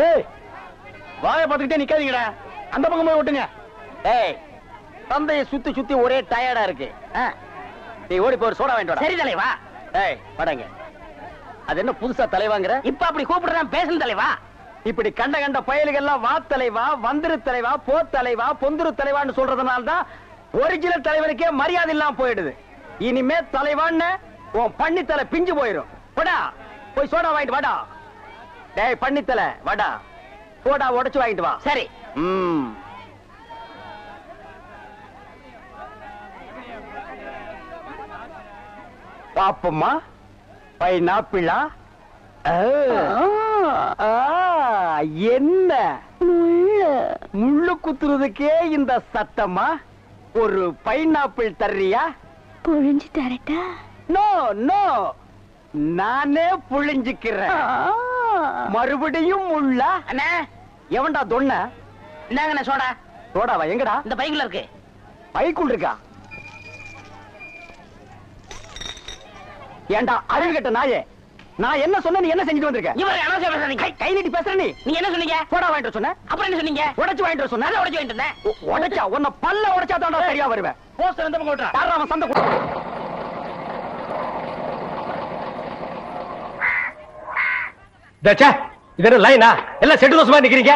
ஏய் வாயை பார்த்துக்கிட்டே நிக்காதீங்கடா, அந்த பக்கம் போய் ஓட்டுங்க. ஏய் தந்தையை சுத்தி சுத்தி ஒரே டயர்டா இருக்கு. நீ ஓடி போய் சோடா வாங்கிட்டு வா. சரி தலைவா. ஏய் படங்க. அது என்ன புதுசா தலைவாங்கற? இப்ப அப்படி கூப்பிடுறேன் பேசணும் தலைவா. இப்படி கண்ட கண்ட பயலுகள் எல்லாம் வா தலைவா, வந்திரு தலைவா, போ தலைவா, பொந்துரு தலைவான்னு சொல்றதுனால தான் ஒரிஜினல் தலைவனுக்கே மரியாதை இல்லாம போயிடுது. இனிமே தலைவான்னு உன் பண்ணித்தலை பிஞ்சு போயிடும். போடா போய் சோடா வாங்கிட்டு வாடா. டேய் பண்ணித்தலை வாடா, சோடா உடைச்சு வாங்கிட்டு வா. சரி. பாப்பம்மா பைனாப்பிளா? என்ன முள்ளு குத்துறதுக்கே இந்த சத்தமா? ஒரு பைனாப்பிள் தர்றியா? புழிஞ்சு தரட்டா? நோ நோ, நானே புழிஞ்சுக்கிறேன். மறுபடியும் முள்ளா? அண்ணே எவன்டா தொன்ன? என்னங்கண்ணே சோடா? சோடாவா எங்கடா? இந்த பைக்குள்ள இருக்கு. பைக்குள் இருக்கா? ஏண்டா அழுகட்ட நாயே, நான் என்ன சொன்ன நீ என்ன செஞ்சுட்டு வந்திருக்க? இவர் அனாவசியம் பேசுறீங்க. கை நீட்டி பேசுற நீ. நீங்க என்ன சொன்னீங்க? சோடா வாங்கிட்டு சொன்ன. அப்புறம் என்ன சொன்னீங்க? உடைச்சு வாங்கிட்டு சொன்ன. அதை உடைச்சு வாங்கிட்டு வந்தேன். உடைச்சா உன்னை பல்ல உடைச்சா தான்டா சரியா வருவேன். போஸ்டர் இந்த பக்கம் ஓட்டுறா. யாரா அவன் சண்டை தச்சா இது என்ன லைனா? எல்லாம் செட்டு தோசமா நிக்கிறீங்க.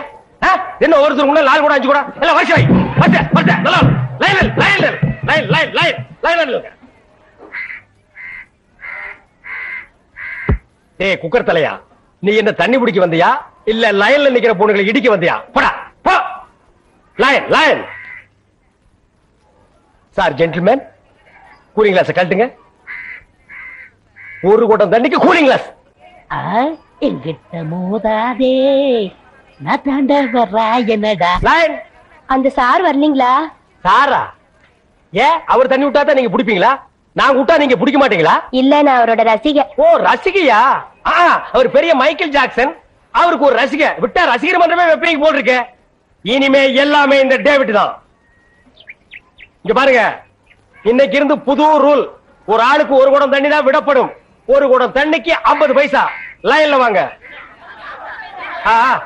என்ன ஒருத்தர் முன்ன 4 கூட 5 கூட எல்லாம் வருஷம் வை. பத்த நல்லா line line line line line line. ஏய் குக்கர் தலையா, நீ என்ன தண்ணி பிடிக்க வந்தியா இல்ல லைன்ல நிக்கிற பொண்ணுகளை இடிக்க வந்தியா? போடா போ. Line line. Sir gentleman, cooling glass கழட்டுங்க. ஒரு குடம் தண்ணிக்கு கூலிங் கிளாஸ். எங்கிட்ட மோதாதே, நான் தாண்ட வர்றா என்னடா. லைன். அந்த சார் வரலீங்களா? சாரா? ஏன் அவர் தண்ணி விட்டா தான் நீங்க பிடிப்பீங்களா? நான் விட்டா நீங்க பிடிக்க மாட்டீங்களா? இல்ல நான் அவரோட ரசிகை. ஓ ரசிகையா? அவர் பெரிய மைக்கேல் ஜாக்சன், அவருக்கு ஒரு ரசிகை விட்டா ரசிகர் மன்றமே வெப்பீங்க போல் இருக்கு. இனிமே எல்லாமே இந்த டேவிட் தான். இங்க பாருங்க, இன்னைக்கு இருந்து புது ரூல். ஒரு ஆளுக்கு ஒரு குடம் தண்ணி தான் விடப்படும். ஒரு குடம் தண்ணிக்கு 50 பைசா. லைன்ல வாங்க.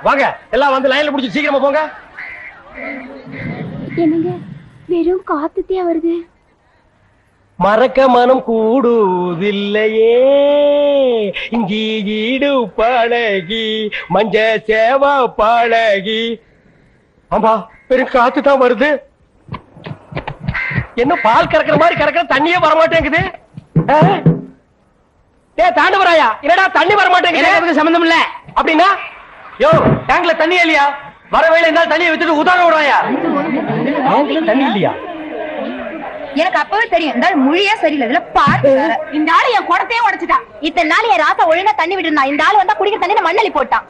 வாங்க எல்லாம் வந்து லைன்ல பிடிச்சி சீக்கிரமா போங்க. என்னங்க வெறும் காத்துட்டே வருது. மறக்க மனம் கூடுதில்லையே, இஞ்சி ஈடு பழகி மஞ்ச சேவா பழகி. ஆமா பெரும் காத்து தான் வருது. என்ன பால் கறக்கிற மாதிரி கறக்கிற தண்ணியே வரமாட்டேங்குது. தாண்டவராயா என்னடா தண்ணி வரமாட்டேங்குது? சம்பந்தம் இல்ல அப்படின்னா யோ டேங்க்ல தண்ணி இல்லையா? வர வேலை இருந்தாலும் தண்ணியை விட்டுட்டு உதாரணம் விடுறாயா? தண்ணி இல்லையா? எனக்கு அப்பவே தெரியும் இந்த மொழியே சரியில்லை. இதுல பாட்டு இந்த ஆளு என் குடத்தையே உடைச்சிட்டான். இத்தனை நாள் என் ராசா ஒழுங்கா தண்ணி விட்டுருந்தான். இந்த ஆளு வந்தா குடிக்கிற தண்ணி மண்ணலி போட்டான்.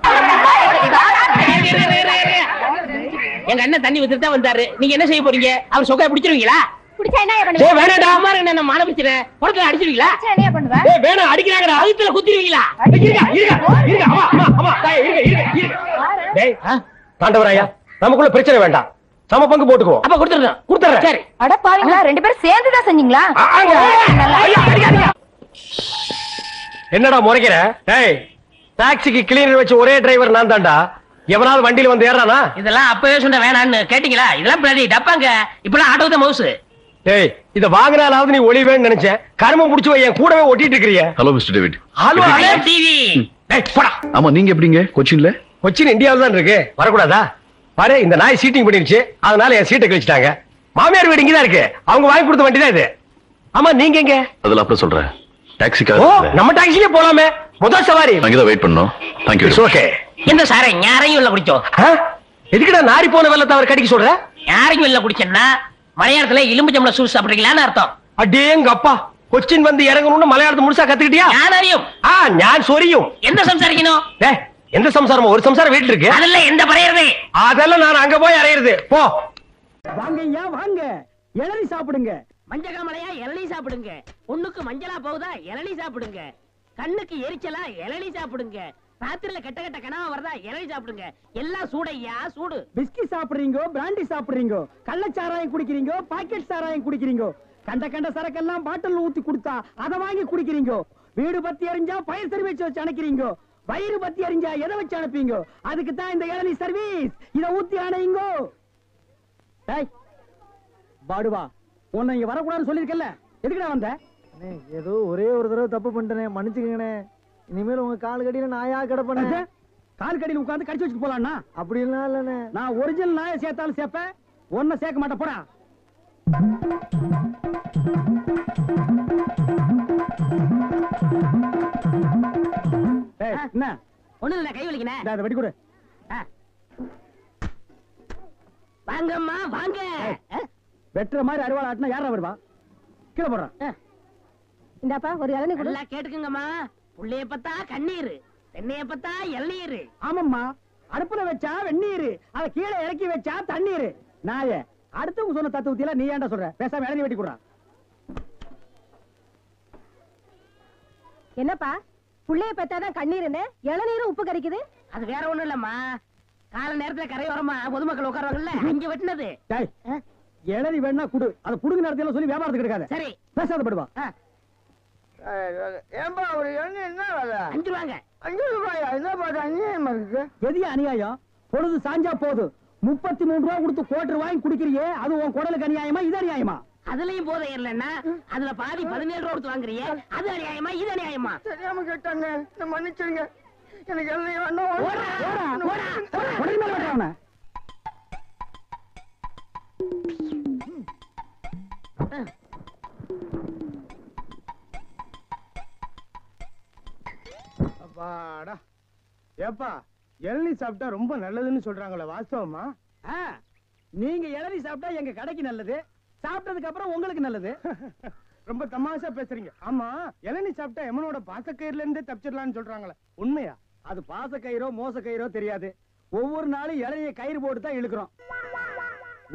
எங்க அண்ணன் தண்ணி வித்துட்டு தான் வந்தாரு. நீங்க என்ன செய்ய போறீங்க? அவர் சொக்கா பிடிச்சிருவீங்களா? குடிச்சா என்ன பண்ணுவீங்க? வேணாடா அம்மா என்ன மான பிடிச்சற குடத்துல அடிச்சிருவீங்களா? என்ன பண்ணுவ? வேணா அடிக்கறாங்கடா, அழுத்துல குத்திடுவீங்களா? இருங்க அம்மா அம்மா அம்மா இருங்க. டேய் தாண்டவராயா, நமக்குள்ள பிரச்சனை வேண்டாம். சம பங்கு போட்டுக்குவோம். அப்ப கொடுத்துறேன். சரி. அட பாவீங்களா, ரெண்டு பேரும் சேர்ந்து தான் செஞ்சீங்களா? என்னடா முறைக்கிற? டேய் டாக்ஸிக்கு கிளீனர் வச்சு ஒரே டிரைவர் நான் தான்டா. எவனாவது வண்டியில வந்து ஏறானா? இதெல்லாம் அப்பவே சொன்ன வேணான்னு கேட்டீங்களா? இதெல்லாம் பின்னாடி டப்பாங்க. இப்பலாம் ஆட்டோத மவுஸ். டேய் இத வாங்குனாலாவது நீ ஒளிவேன்னு நினைச்சேன். கர்மம் புடிச்சு என் கூடவே ஒட்டிட்டு இருக்கறியே. Hello mister David. Hello TV. டேய் போடா. ஆமா நீங்க எப்படிங்க கொச்சின்ல? கொச்சின் இந்தியாவுல தான் இருக்கு. வரக்கூடாதா? பாரு இந்த நாய் சீட்டிங் பண்ணிருச்சு, அதனால என் சீட்டை கழிச்சிட்டாங்க. மாமியார் வீடு இங்கதான் இருக்கு, அவங்க வாங்கி கொடுத்த வண்டி தான் இது. ஆமா நீங்க எங்க? அதெல்லாம் அப்புறம் சொல்றேன். டாக்ஸிக்கா? ஓ நம்ம டாக்ஸிலே போலாமே. முதல் சவாரி. அங்க தான் வெயிட் பண்ணோம். Thank you. ஓகே. என்ன சாரே யாரையும் இல்ல குடிச்சோம்? எதுக்குடா நாரி போன வெள்ளத்தை அவர் கடிக்க சொல்ற? யாரையும் இல்ல குடிச்சேன்னா மலையாளத்துல எலும்புச்சம்பளம் சூஸ் சாப்பிடுறீங்களான்னு அர்த்தம். அடேங்க அப்பா, கொச்சின் வந்து இறங்கணும்னு மலையாளத்தை முழுசா கத்துக்கிட்டியா? யாரையும் ஞான் சொரியும். எந்த சம்சாரிக்கணும்? எந்த சம்சாரமோ? ஒரு சம்சாரம் வீட்டுல இருக்கு. அதெல்லாம் எந்த பறையறது? அதெல்லாம் நான் அங்க போய் அறையிறது. போ வாங்க ஐயா வாங்க, இளநீ சாப்பிடுங்க. மஞ்சகாமலையா இளநீ சாப்பிடுங்க. பொண்ணுக்கு மஞ்சளா போகுதா இளநீ சாப்பிடுங்க. கண்ணுக்கு எரிச்சலா இளநீ சாப்பிடுங்க. ராத்திரில கெட்ட கெட்ட கனவா வருதா இளநீ சாப்பிடுங்க. எல்லாம் சூடையா சூடு. பிஸ்கி சாப்பிடுறீங்க, பிராண்டி சாப்பிடுறீங்க, கள்ளச்சாராயம் குடிக்கிறீங்க, பாக்கெட் சாராயம் குடிக்கிறீங்க, கண்ட கண்ட சரக்கெல்லாம் பாட்டில் ஊத்தி கொடுத்தா அதை வாங்கி குடிக்கிறீங்க, வீடு பத்தி எரிஞ்சா பயிர் சரி வச்சு அணைக்கிறீங்க, வயிறு பத்தி அறிஞ்சா எதை வச்சு அனுப்பீங்க? அதுக்கு தான் இந்த இளநீ சர்வீஸ். இத ஊத்தி அணையுங்கோ. டேய் பாடுவா, உன்னை இங்க வரக்கூடாதுன்னு சொல்லிருக்கல, எதுக்குடா வந்த? ஏதோ ஒரே ஒரு தடவை தப்பு பண்ணிட்டேனே, மன்னிச்சுக்கங்கண்ணே. இனிமேல் உங்க கால் கடியில நாயா கிடப்பேன். கால் கடியில் உட்கார்ந்து கடிச்சு வச்சுட்டு போலாம்னா? அப்படிலாம் இல்லண்ணே. நான் ஒரிஜினல் நாயை சேர்த்தாலும் சேர்ப்பேன், ஒன்ன சேர்க்க மாட்டேன். போடா. என்ன ஒண்ணு இல்ல, கை வலிக்கனே. அதை வெடி கொடு. வாங்கம்மா வாங்க. வெட்டுற மாதிரி அருவாள் ஆட்டினா யாரா வருவா? கீழே போடுறான். இந்தாப்பா ஒரு இளநீ கொடு. நல்லா கேட்டுக்குங்கம்மா. புள்ளைய பத்தா கண்ணீர், தென்னைய பத்தா இளநீர். ஆமாம்மா, அடுப்புல வச்சா வெந்நீர், அத கீழே இறக்கி வச்சா தண்ணீர். நாயே, அடுத்தவங்க சொன்ன தத்துவத்தில நீ ஏன்டா சொல்ற? பேசாம இளநீ வெட்டி கொடுறான். என்னப்பா புள்ளைய பெத்தாதான் கண்ணீருன்னு இளநீரும் உப்பு கறிக்குது? அது வேற ஒண்ணும் இல்லம்மா, கால நேரத்துல கரையோரமா பொதுமக்கள் உட்காருவாங்கல்ல, அங்க வெட்டினது. டேய், இளநீ வேணா குடு, அத புடுங்க நேரத்துல சொல்லி வியாபாரத்துக்கு இருக்காத. சரி பேசாத படுவா. ஏன்பா ஒரு இளநீ என்ன வேலை? 5 ரூபாங்க. 5 ரூபாயா? என்ன பாட்டு அநியாயமா இருக்கு. எதிய அநியாயம்? பொழுது சாஞ்சா போதும் 33 ரூபா கொடுத்து கோட்டர் வாங்கி குடிக்கிறியே, அது உன் குடலுக்கு அநியாயமா இது அநியாயமா? அதுலயும் போதை இல்லன்னா அதுல பாதி 17 ரூபா கொடுத்து வாங்குறியே, அது அநியாயமா இது அநியாயமா? தெரியாம கேட்டாங்க, மன்னிச்சிருங்க. எனக்கு இளநீ வேண்டாம். ஓடா, ஓடா, ஓடா. உடனே மேல வெட்டுறானே. அப்பாடா. ஏப்பா, இளநீ சாப்பிட்டா ரொம்ப நல்லதுன்னு சொல்றாங்களே, வாஸ்தவமா? நீங்க இளநீ சாப்பிட்டா எங்க கடைக்கு நல்லது, சாப்பிட்டதுக்கு அப்புறம் உங்களுக்கு நல்லது. ரொம்ப தமாஷா பேசுறீங்க. ஆமா, இளநீ சாப்பிட்டா எமனோட பாசக்கயிறுல இருந்தே தப்பிச்சிடலாம்னு சொல்றாங்களே, உண்மையா? அது பாச கயிறோ மோச கயிறோ தெரியாது. ஒவ்வொரு நாளும் இளநிய கயிறு போட்டு தான் இழுக்கிறோம்.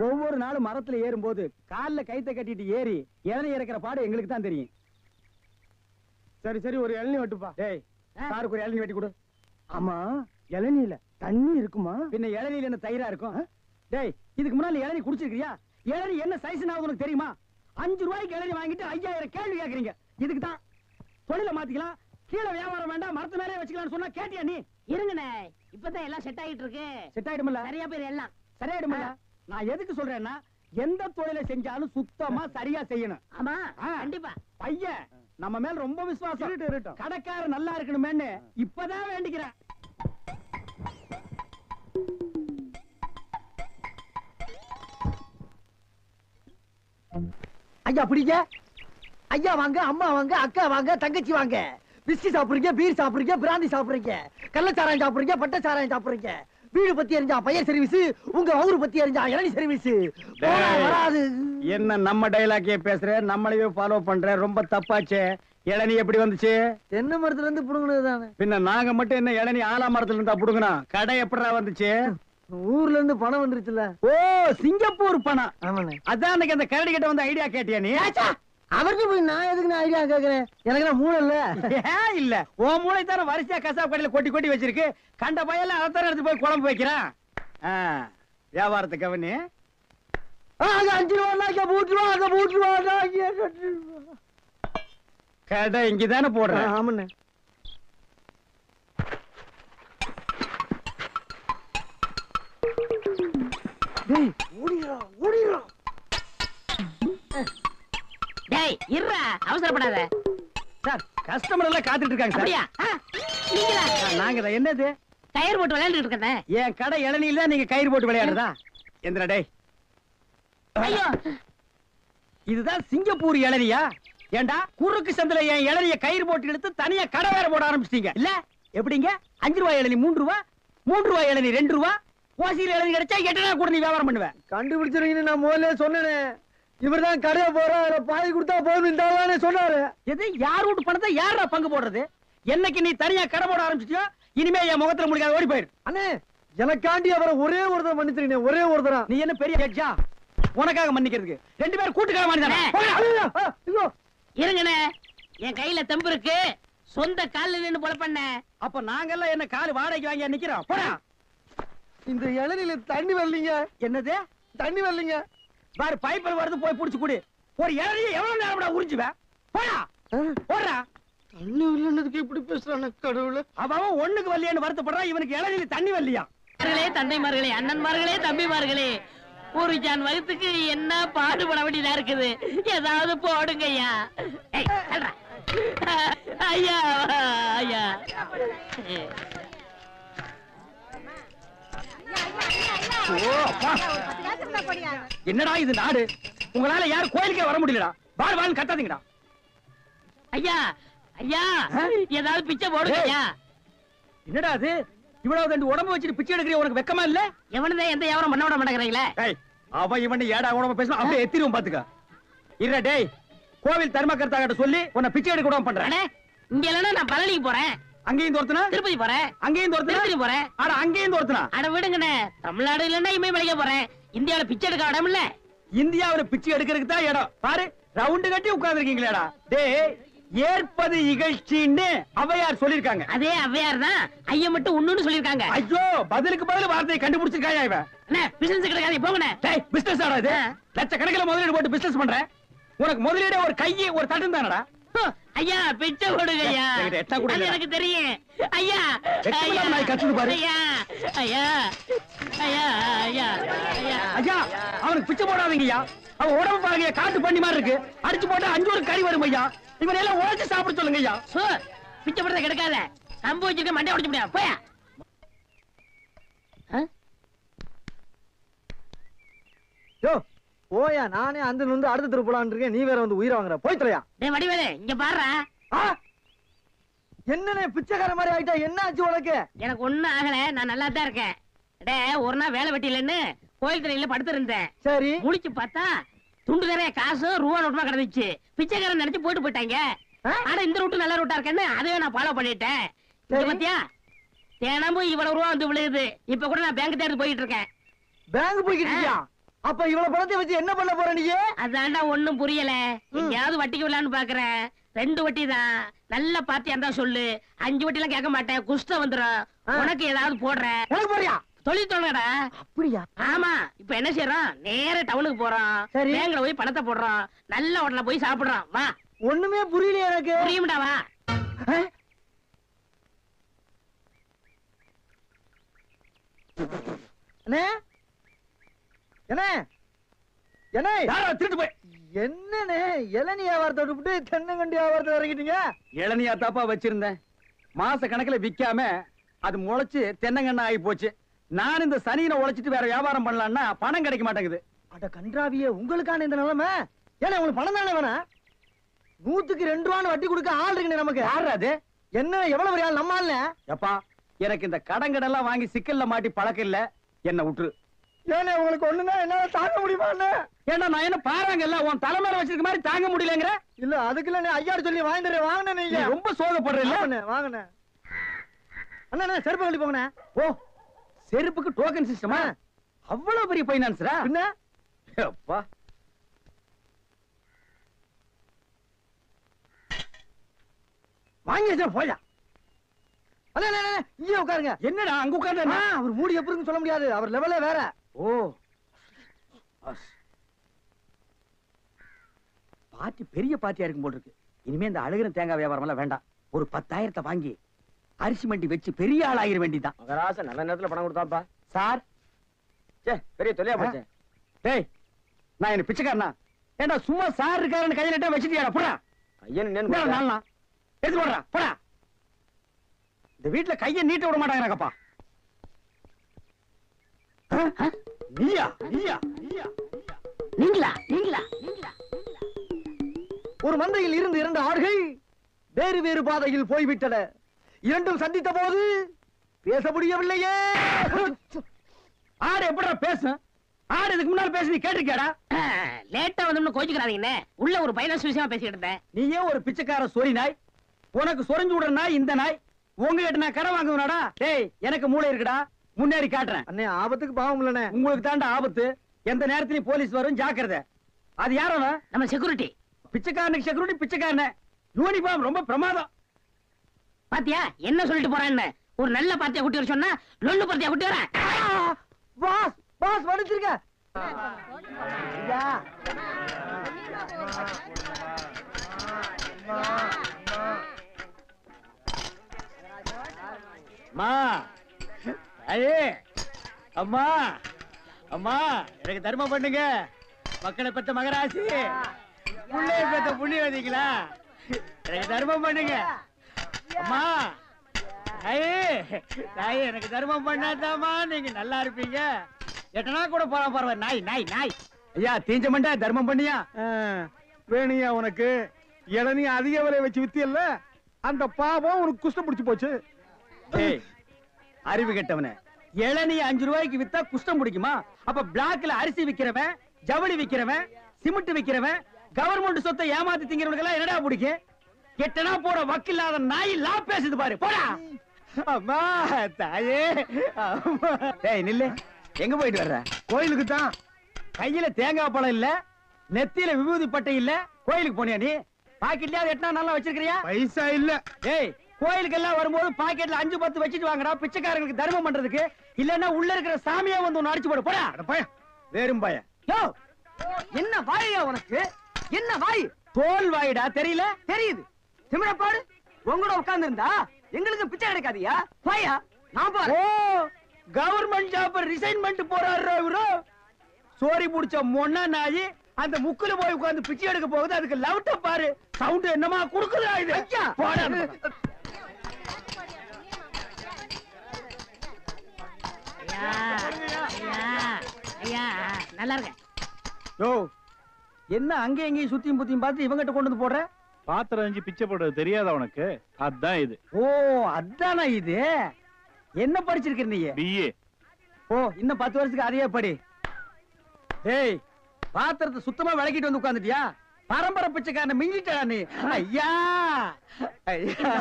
ஒவ்வொரு நாளும் மரத்துல ஏறும்போது கால்ல கைத்த கட்டிட்டு ஏறி இளநீ இறக்கிற பாடு எங்களுக்கு தான் தெரியும். சரி சரி, ஒரு இளநீ வெட்டுப்பா. டேய், சாருக்கு ஒரு இளநீ வெட்டி கொடு. ஆமா, இளநீல தண்ணி இருக்குமா? பின்ன இளநீல என்ன தயிரா இருக்கும்? டேய், இதுக்கு முன்னாடி இளநீ குடிச்சிருக்கியா? இளநீ என்ன சைஸ் உனக்கு தெரியுமா? 5 ரூபாய்க்கு இளநீ வாங்கிட்டு 5000 கேள்வி கேக்குறீங்க. இதுக்கு தான் தொழில மாத்திக்கலாம், கீழே வியாபாரம் வேண்டாம், மரத்து மேலே வச்சுக்கலாம்னு சொன்னா கேட்டியா நீ? இருங்கண்ணே, இப்பதான் எல்லாம் செட் ஆயிட்டு இருக்கு. செட் ஆயிடுமில்ல? சரியா பேர் எல்லாம் சரியாயிடுமில்ல? நான் எதுக்கு சொல்றேன்னா, எந்த தொழிலை செஞ்சாலும் சுத்தமா சரியா செய்யணும். ஆமா கண்டிப்பா. பையன் நம்ம மேல ரொம்ப விசுவாசம். இருக்கட்டும். கடைக்காரர் நல்லா இருக்கணுமேன்னு இப்பதான் வேண்டிக்கிறேன். ஐயா பிடிங்க. ஐயா வாங்க, அம்மா வாங்க, அக்கா வாங்க, தங்கச்சி வாங்க. விஸ்கி சாப்பிடுறீங்க, பீர் சாப்பிடுறீங்க, பிராந்தி சாப்பிடுறீங்க, கள்ளச்சாராயம் சாப்பிடுறீங்க, பட்டச்சாராயம் சாப்பிடுறீங்க. வீடு பத்தி எரிஞ்சா பையன் சர்வீஸ், உங்க ஊரு பத்தி எரிஞ்சா இளநீ சர்வீஸ். வராது. என்ன நம்ம டைலாக்கே பேசுற, நம்மளையே ஃபாலோ பண்ற, ரொம்ப தப்பாச்சே. இளநீ எப்படி வந்துச்சு? தென்னை மரத்துல இருந்து புடுங்கினது தானே. பின்ன நாங்க மட்டும் என்ன இளநீ ஆலா மரத்துல இருந்தா புடுங்கணும்? கடை எப்படா வந்துச்சு? ஊர்ல இருந்து பணம் வந்துருச்சுல. ஓ, சிங்கப்பூர் பணம். ஆமாண்ணே. அதான் அன்னைக்கு அந்த கரடி கிட்ட வந்து ஐடியா கேட்டியா நீ? அவருக்கு போய் நான் எதுக்கு நான் ஐடியா கேக்குறேன்? எனக்கு நான் மூளை இல்ல. ஏன் இல்ல? உன் மூளை தானே வரிசையா கசாப் கடையில கொட்டி கொட்டி வச்சிருக்கு. கண்ட பையெல்லாம் அதான் எடுத்து போய் குழம்பு வைக்கிறான். வியாபாரத்தை கவனி. 5 ரூபா பூட்டுருவா. கடை இங்கதானே போடுறேன். ஆமாண்ணே. டேய் இருடா, அவசரப்படாத. சார், கஸ்டமர் எல்லாம் காத்துட்டு இருக்காங்க சார். அப்படியா? நீங்களா? நாங்க தான். என்னது? கயிறு போட்டு விளையாண்டுட்டு இருக்கேன். என் கடை இளநீல தான் நீங்க கயிறு போட்டு விளையாடுறதா? எந்திரா டேய். ஐயோ, இதுதான் சிங்கப்பூர் இளநியா? ஏண்டா குறுக்கு சந்தில என் இளநிய கயிறு போட்டு எடுத்து தனியா கடை வேற போட ஆரம்பிச்சிட்டீங்க இல்ல? எப்படிங்க? 5 ரூபாய் இளநீ 3 ரூபா, 3 ரூபாய் இளநீ 2 ரூபா, ஓசியில் இளநீ கிடைச்சா 8 நாள் கூட நீ வியாபாரம் பண்ணுவேன். கண்டுபிடிச்சிருக்கீங்கன்னு நான் முதல்ல சொன்னேனே. இவர்தான் கடையை போறா, பாய் கொடுத்தா போதும் சொன்னாரு. எது? யார் வீட்டு பணத்தை யாரா பங்கு போடுறது? என்னைக்கு நீ தனியா கடை போட ஆரம்பிச்சிட்டியோ, இனிமே என் முகத்துல முடிக்காத, ஓடி போயிரு. அண்ணே, எனக்காண்டி அவரை ஒரே ஒருத்தர் மன்னிச்சிருக்கீங்க, ஒரே ஒருத்தரா. நீ என்ன பெரிய ஜட்ஜா உனக்காக மன்னிக்கிறதுக்கு? 2 பேரும் கூட்டுக்கார மாட்டானே. இருங்கண்ணே, என் கையில தெம்பு இருக்கு, சொந்த கால்ல நின்னு போல பண்ண. அப்ப நாங்கெல்லாம் என்ன கால் வாடகைக்கு வாங்கி நிக்கிறோம்? போடா. இந்த இளநில தண்ணி வரலீங்க. என்னது? தண்ணி வரலீங்க. பாரு, பைப்பில் வருது, போய் புடிச்சு குடி. ஒரு இளநியை எவ்வளவு நேரம் உறிஞ்சுவேன்? போடா, போடா. தண்ணி இல்லைன்னதுக்கு இப்படி பேசுறான கடவுள. அவன் ஒண்ணுக்கு வரலையான்னு வருத்தப்படுறான், இவனுக்கு இளநில தண்ணி வரலையா? தந்தைமார்களே, அண்ணன்மார்களே, தம்பிமார்களே, ஒரு ஜான் வகுத்துக்கு என்ன பாடுபட வேண்டியதா இருக்குது. ஏதாவது போடுங்க ஐயா. ஐயா ஐயா. என்னடா இது நாடு? உங்களால யாரும் கோயிலுக்கே வர முடியலடா. வாழ் வாழ் கத்தாதீங்கடா. ஐயா ஐயா, ஏதாவது பிச்சை போடுங்க ஐயா. என்னடா அது? இவ்வளவு தண்டு உடம்பு வச்சுட்டு பிச்சை எடுக்கிற உனக்கு வெக்கமா இல்ல? எவனதான் எந்த வியாபாரம் பண்ண விட மாட்டேங்கிறீங்களே. அவன் இவன் ஏடா உடம்பு பேசணும் அப்படியே எத்திரும் பாத்துக்க. இல்ல டேய், கோவில் தர்மகர்த்தா கிட்ட சொல்லி உன்னை பிச்சை எடுக்க விடாம பண்றேன். இங்க இல்லன்னா நான் பழனிக்கு போறேன். அங்கேயும் தோர்த்தனா? திருப்பதி போறேன். அங்கேயும் தோர்த்தனா? திருப்பதி போறேன். அட அங்கேயும் தோர்த்தனா? அட விடுங்கண்ணே, தமிழ்நாடு இல்லன்னா இமயமலைக்கு போறேன். இந்தியாவில பிச்சை எடுக்க இடம் இல்ல. இந்தியாவில பிச்சை எடுக்கிறதுக்கு தான் இடம். பாரு, ரவுண்டு கட்டி உட்கார்ந்து இருக்கீங்களேடா. டேய், ஏற்பது இகழ்ச்சின்னு அவையார் சொல்லிருக்காங்க. அதே அவ்வையார் தான் ஐயா மட்டும் ஒண்ணுன்னு சொல்லிருக்காங்க. ஐயோ, பதிலுக்கு பதில் வார்த்தையை கண்டுபிடிச்சிருக்காயா இவன்? அண்ணே, பிசினஸ் கிடைக்காது போங்கண்ணே. டேய், பிசினஸ் ஆடா இது? லட்சக்கணக்கில் முதலீடு போட்டு பிசினஸ் பண்ற. உனக்கு முதலீடே ஒரு கையை ஒரு தட்டும் தானடா. ஐயா பிச்சை கொடுங்க ஐயா. அது எனக்கு தெரியும் ஐயா. ஐயா ஐயா ஐயா ஐயா ஐயா ஐயா, அவனுக்கு பிச்சை போடாதீங்க ஐயா. அவன் உடம்பு பாருங்க, காட்டு பண்ணி மாதிரி இருக்கு. அடிச்சு போட்டா 5 ஒரு கறி வரும் ஐயா. இவன் எல்லாம் உழைச்சு சாப்பிட சொல்லுங்க ஐயா. பிச்சை போடுறத கிடைக்காத. கம்பு வச்சிருக்க மண்டை உடைச்சு முடியாது. போயா யோ போயா, நானே அந்த வந்து அடுத்த தெரு போலான்னு இருக்கேன். நீ வேற வந்து உயிரை வாங்குற. போய் தொலையா. டேய் வடிவேலு, இங்க பாருடா. என்னனே பிச்சைக்கார மாதிரி ஆயிட்டா? என்ன ஆச்சு உனக்கு? எனக்கு ஒண்ணும் ஆகல, நான் நல்லா தான் இருக்கேன். டேய், ஒரு நாள் வேலை வெட்டி இல்லைன்னு கோயில் திரையில படுத்திருந்தேன். சரி, முழிச்சு பார்த்தா துண்டு நிறைய காசு ரூபா நோட்டுமா கிடந்துச்சு. பிச்சைக்காரன் நினைச்சு போயிட்டு போயிட்டாங்க. ஆனா இந்த ரூட்டு நல்ல ரூட்டா இருக்கேன்னு அதையே நான் ஃபாலோ பண்ணிட்டேன். பாத்தியா, தினமும் இவ்வளவு ரூபா வந்து விழுகுது. இப்ப கூட நான் பேங்க் தேடி போயிட்டு இருக்கேன். பேங்க் போய்கிட்டு இருக்கியா? அப்ப இவ்வளவு பணத்தை வச்சு என்ன பண்ண போற நீ? அதான்டா ஒண்ணும் புரியல. எங்கயாவது வட்டிக்கு விடலான்னு பாக்குறேன். 2 வட்டி தான். நல்ல பார்ட்டியா இருந்தா சொல்லு. 5 வட்டி எல்லாம் கேட்க மாட்டேன். குஷ்டம் வந்துடும். உனக்கு ஏதாவது போடுறேன். எனக்கு போறியா? தொழில் தோணுடா. அப்படியா? ஆமா. இப்ப என்ன செய்யறோம்? நேர டவுனுக்கு போறோம். சரி. பேங்க்ல போய் பணத்தை போடுறோம். நல்ல ஹோட்டல்ல போய் சாப்பிடுறோம். வா. ஒண்ணுமே புரியல எனக்கு. புரியும்டா, வா. அண்ணே, என்ன என்ன திருட்டு போய் என்னண்ணே இளநீ வியாபாரத்தை விட்டு தென்னங்கண்டி வியாபாரத்தை இறங்கிட்டீங்க? இளநியா தாப்பா வச்சிருந்தேன். மாச கணக்குல விக்காம அது முளைச்சு தென்னங்கண்ணா ஆகி போச்சு. நான் இந்த சனியில உழைச்சிட்டு வேற வியாபாரம் பண்ணலாம்னா பணம் கிடைக்க மாட்டேங்குது. அட கன்றாவியே, உங்களுக்கான இந்த நிலைமை. ஏன்னா உங்களுக்கு பணம் தானே வேணா? 100க்கு 2 ரூபான்னு வட்டி கொடுக்க ஆள் இருக்குண்ணே நமக்கு. யாரு அது? என்ன எவ்வளவு பெரிய ஆள்? நம்ம ஆள்ல. எப்பா, எனக்கு இந்த கடங்கடெல்லாம் வாங்கி சிக்கல்ல மாட்டி பழக்கம் இல்ல. என்ன விட்டுரு. ஏன்னா உங்களுக்கு ஒண்ணுன்னா என்னால தாங்க முடியுமா? ஏன்னா நான் என்ன பாறாங்கல்ல உன் தலைமையில வச்சிருக்க மாதிரி தாங்க முடியலங்கிற. இல்ல அதுக்கு இல்ல, ஐயாரு சொல்லி வாங்கிட்டு வாங்கினே. நீங்க ரொம்ப சோகப்படுறீங்க. வாங்கினே அண்ணா, செருப்பு கழட்டி போங்கண்ணே. ஓ, செருப்புக்கு டோக்கன் சிஸ்டமா? அவ்வளவு பெரிய பைனான்ஸ்ரா? என்ன அப்பா, வாங்கி வச்சா போயா. இங்கே உட்காருங்க. என்னடா அங்க உட்கார்ந்து? அவர் மூடி எப்படின்னு சொல்ல முடியாது. அவர் லெவலே வேற. ஓ, பார்ட்டி பெரிய பார்ட்டியா இருக்கும் போல இருக்கு. இனிமே இந்த அழுகிற தேங்காய் வியாபாரம் எல்லாம் வேண்டாம். ஒரு 10,000 வாங்கி அரிசி மண்டி வச்சு பெரிய ஆள் ஆகிற வேண்டிதான். மகராச நல்ல நேரத்துல பணம் கொடுத்தாப்பா. சார், பெரிய தொல்லையா போச்சு. டேய், நான் என்ன பிச்சைக்காரனா? ஏண்டா சும்மா சார் இருக்காருன்னு கையில நட்டா வச்சிட்டியாடா? போடா. ஐயன் எடுத்து போடுறா, போடா. இந்த வீட்டுல கைய நீட்ட விட மாட்டாங்கப்பா. நீயா நீயா நீயா நீங்களா நீங்களா நீங்களா? ஒரு மந்தையில் இருந்து 2 ஆடுகள் வேறு வேறு பாதையில் போய்விட்டன. இரண்டும் சந்தித்த போது பேச முடியவில்லையே. ஆடு எப்படா பேசும்? ஆடு இதுக்கு முன்னால பேசி நீ கேட்டிருக்கியாடா? லேட்டா வந்து கோச்சுக்கிறாதீங்கண்ணே. உள்ள ஒரு பைனான்ஸ் விஷயமா பேசிட்டு இருந்தேன். நீயே ஒரு பிச்சைக்கார சொறி நாய். உனக்கு சொரிஞ்சு விடுற நாய் இந்த நாய். உங்ககிட்ட நான் கடை வாங்குவனாடா? டேய், எனக்கு மூளை இருக்குடா, முன்னேறி காட்டுறேன். அண்ணே, ஆபத்துக்கு பாவம் இல்லனே. உங்களுக்கு தாண்டா ஆபத்து. எந்த நேரத்திலயும் போலீஸ் வரும், ஜாக்கிரதை. அது யாரவ? நம்ம செக்யூரிட்டி. பிச்சைக்காரனுக்கு செக்யூரிட்டி பிச்சைக்காரன. யூனிஃபார்ம் ரொம்ப பிரமாதம். பாத்தியா என்ன சொல்லிட்டு போறான்னு? ஒரு நல்ல பார்ட்டியா குட்டி வர சொன்னா லொல்லு பார்ட்டியா குட்டி வர. பாஸ் பாஸ் வடிச்சிருக்க. ஐயா, ஐயே அம்மா அம்மா எனக்கு தர்மம் பண்ணுங்க. மக்களை பெற்ற மகராசி, புள்ளைய பெற்ற புண்ணியவதிங்களா, எனக்கு தர்மம் பண்ணுங்க. அம்மா ஐயே தாயே, எனக்கு தர்மம் பண்ணாதாம்மா நீங்க நல்லா இருப்பீங்க. எட்டனா கூட போறா பரவாயில்ல. நாய் நாய் நாய். ஐயா தீஞ்ச மண்டா, தர்மம் பண்ணியா? வேணியா உனக்கு இளநீ அதிக விலை வச்சு வித்தியல்ல, அந்த பாவம் உனக்கு குஷ்டம் பிடிச்சு போச்சு. ஏய், அறிவு கெட்டவனே, இளநீ 5 ரூபாய்க்கு வித்தா குஷ்டம் பிடிக்குமா? அப்ப பிளாக்ல அரிசி விக்கிறவன், ஜவுளி விக்கிறவன், சிமெண்ட் விக்கிறவன், கவர்மெண்ட் சொத்தை ஏமாத்தி திங்கிறவனுக்கு எல்லாம் என்னடா பிடிக்கும்? எட்டனா போற வக்கில்லாத நாய் லா பேசுது பாரு, போடா. அம்மா தாயே அம்மா. டேய் நில்லு, எங்க போயிட்டு வர்ற? கோயிலுக்கு தான். கையில தேங்காய் பழம் இல்ல, நெத்தியில விபூதி பட்டை இல்ல, கோயிலுக்கு போனியா நீ? பாக்கெட்லயாவது எட்டனா நல்லா வச்சிருக்கிறியா? பைசா இல்ல. டேய், கோயிலுக்கு எல்லாம் வரும்போது பாக்கெட்ல 5-10 வச்சிட்டு வாங்கடா, பிச்சைக்காரங்களுக்கு தர்மம் பண்றதுக்கு. இல்லன்னா உள்ள இருக்கிற சாமியா வந்து ஒன்னு அடிச்சு போடு, போடா. பையன் வேறும் பையன். யோ, என்ன வாயா உனக்கு? என்ன வாய்? தோல் வாயிடா, தெரியல? தெரியுது. திமிர பாரு. உங்களோட உட்கார்ந்து இருந்தா எங்களுக்கு பிச்சை கிடைக்காதியா? வாயா, நான் பாரு. ஓ, கவர்மெண்ட் ஜாப் ரிசைன் பண்ணிட்டு போறாரு இவரு. சோரி புடிச்ச மொன்னா நாயி அந்த முக்குல போய் உட்கார்ந்து பிச்சை எடுக்க போகுது. அதுக்கு லவுட்ட பாரு, சவுண்ட் என்னமா குடுக்குதா இது? ஐயா. போடா. ஐயா நல்லா இருக்க. யோ, என்ன அங்க எங்கேயும் சுத்தியும் புத்தியும் பார்த்து இவங்கிட்ட கொண்டு வந்து போடுற? பாத்திரம் அஞ்சு பிச்சை போடுறது தெரியாதா உனக்கு? அதான் இது. ஓ, அதானா இது? என்ன படிச்சிருக்க நீ? பிஏ. ஓ, இன்னும் 10 வருஷத்துக்கு அதையே படி. டேய், பாத்திரத்தை சுத்தமா விளக்கிட்டு வந்து உட்கார்ந்துட்டியா? பரம்பரை பிச்சைக்காரனை மிஞ்சிட்டா நீ. ஐயா ஐயா,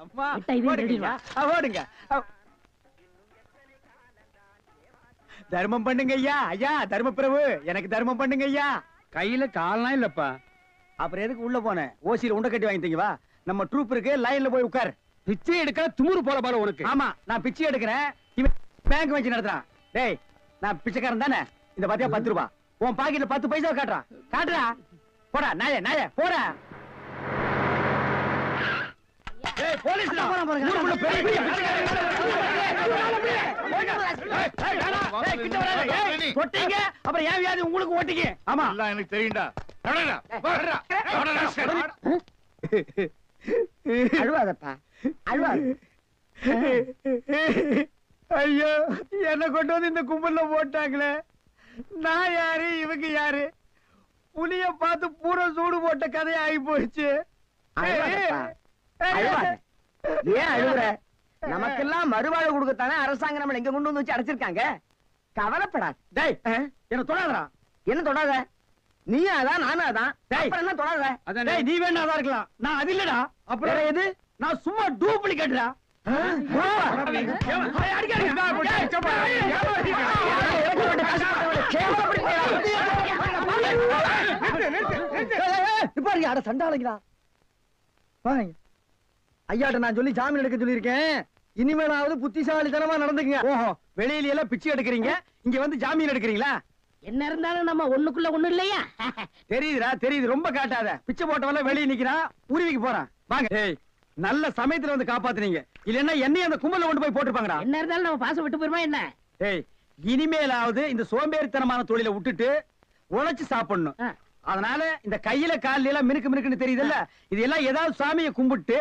அம்மா விட்டா இதையும் திருடிடுவா. ஓடுங்க. தர்மம் பண்ணுங்க ஐயா. ஐயா தர்ம பிரபு, எனக்கு தர்மம் பண்ணுங்க ஐயா. கையில கால்லாம் இல்லப்பா. அப்புறம் எதுக்கு உள்ள போனேன்? ஓசியில உண்டை கட்டி வாங்கிட்டீங்க. வா, நம்ம ட்ரூப் இருக்கு, லைன்ல போய் உட்கார். பிச்சை எடுக்க துமுறு போல பாரு உனக்கு. ஆமா, நான் பிச்சை எடுக்கிறேன், இவன் பேங்க் வச்சு நடத்துறான். டேய், நான் பிச்சைக்காரன் தானே? இந்த பாத்தியா 10 ரூபாய் உன் பாக்கெட்ல 10 பைசா காட்டுறான். காட்டுறா, போடா நாயே நாயே, போடா. ஏய், போலீஸ்டா. ஊருக்குள்ள பெரிய பெரிய தொட்டீங்க, அப்புறம் ஏன் வியாதி உங்களுக்கு ஓட்டிங்க? ஆமா, எல்லாம் எனக்கு தெரியும்டா. அழுவாதப்பா, அழுவாத. ஐயோ, என்ன கொண்டு வந்து இந்த கும்பல்ல போட்டாங்களே. நான் யாரு, இவங்க யாரு? புலிய பார்த்து பூரா சூடு போட்ட கதை ஆகி போச்சு. அழுவாதப்பா, அழுவாத. ஏன் அழுகுற? நமக்கெல்லாம் மறுவாழ்வு கொடுக்கத்தானே அரசாங்கம் நம்மள எங்க கொண்டு வந்து வச்சு அடைச்சிருக்காங்க. கவலைப்படாத. டேய், என்ன தொடாதடா. என்ன தொடாத? நீயும் அதான், நானும் அதான். டேய். அப்புறம் என்ன தொடாத? டேய், நீ வேணா அதான் இருக்கலாம், நான் அது இல்லடா. அப்புறம் வேற எது? நான் சும்மா டூப்ளிகேட்டா. சண்டாளங்களா, ஐயாட்ட நான் சொல்லி ஜாமீன் எடுக்க சொல்லியிருக்கேன். இனிமேலாவது புத்திசாலித்தனமா நடந்துக்குங்க. ஓஹோ, வெளியில எல்லாம் பிச்சை எடுக்கிறீங்க, இங்க வந்து ஜாமீன் எடுக்கிறீங்களா? என்ன இருந்தாலும் நம்ம ஒண்ணுக்குள்ள ஒண்ணு இல்லையா? தெரியுதுடா, தெரியுது. ரொம்ப காட்டாத. பிச்சை போட்டவெல்லாம் வெளியே நிக்கிறான், உருவிக்கு போறான். வாங்க. ஏய், நல்ல சமயத்துல வந்து காப்பாத்துனீங்க. இல்லன்னா என்னையும் அந்த கும்பல்ல கொண்டு போய் போட்டுருப்பாங்கடா. என்ன இருந்தாலும் நம்ம பாசம் விட்டு போயிருமா என்ன? ஏய், இனிமேலாவது இந்த சோம்பேறித்தனமான தொழிலை விட்டுட்டு உழைச்சு சாப்பிடணும். அதனால இந்த கையில கால்ல எல்லாம் மினுக்கு மினுக்குன்னு தெரியுதுல்ல, இதெல்லாம் ஏதாவது சாமியை கும்பிட்டு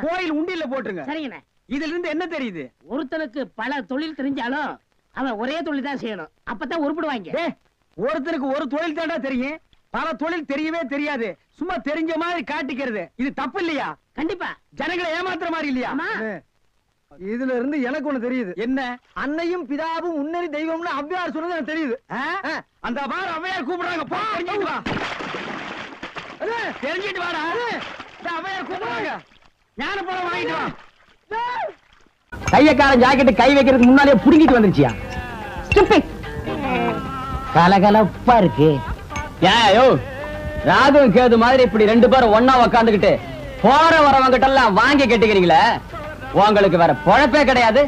கோயில் உண்டியில போட்டுருங்க. சரிங்கண்ணே. இதுல இருந்து என்ன தெரியுது? ஒருத்தனுக்கு பல தொழில் தெரிஞ்சாலும் அவன் ஒரே தொழில் தான் செய்யணும், அப்பதான் உருப்பிடுவாங்க. ஏய், ஒருத்தருக்கு ஒரு தொழில் தாண்டா தெரியும், பல தொழில் தெரியவே தெரியாது. சும்மா தெரிஞ்ச மாதிரி காட்டிக்கிறது இது தப்பு இல்லையா? கண்டிப்பா. ஜனங்களை ஏமாத்துற மாதிரி இல்லையா? ஆமா. இதுல இருந்து எனக்கு ஒண்ணு தெரியுது. என்ன? அன்னையும் பிதாவும் முன்னறி தெய்வம்னு அவ்வையார் சொன்னது எனக்கு தெரியுது. அந்த பார் அவையார் கூப்பிடுறாங்க, போ, தெரிஞ்சிட்டு வா. தெரிஞ்சிட்டு வாடா. இந்த அவையார் கூப்பிடுறாங்க, ஞான பழம் வாங்கிட்டு வா. கையக்காரன் ஜாக்கெட் கை வைக்கிறதுக்கு முன்னாலே புடுங்கிட்டு வந்துருச்சியா? கலகலப்பா இருக்கு. ஏயோ, ராகு கேது மாதிரி இப்படி 2 பேரும் ஒன்னா உக்காந்துக்கிட்டு போற வரவங்கிட்ட எல்லாம் வாங்கி கட்டிக்கிறீங்களே, உங்களுக்கு வேற பொழப்பே கிடையாது.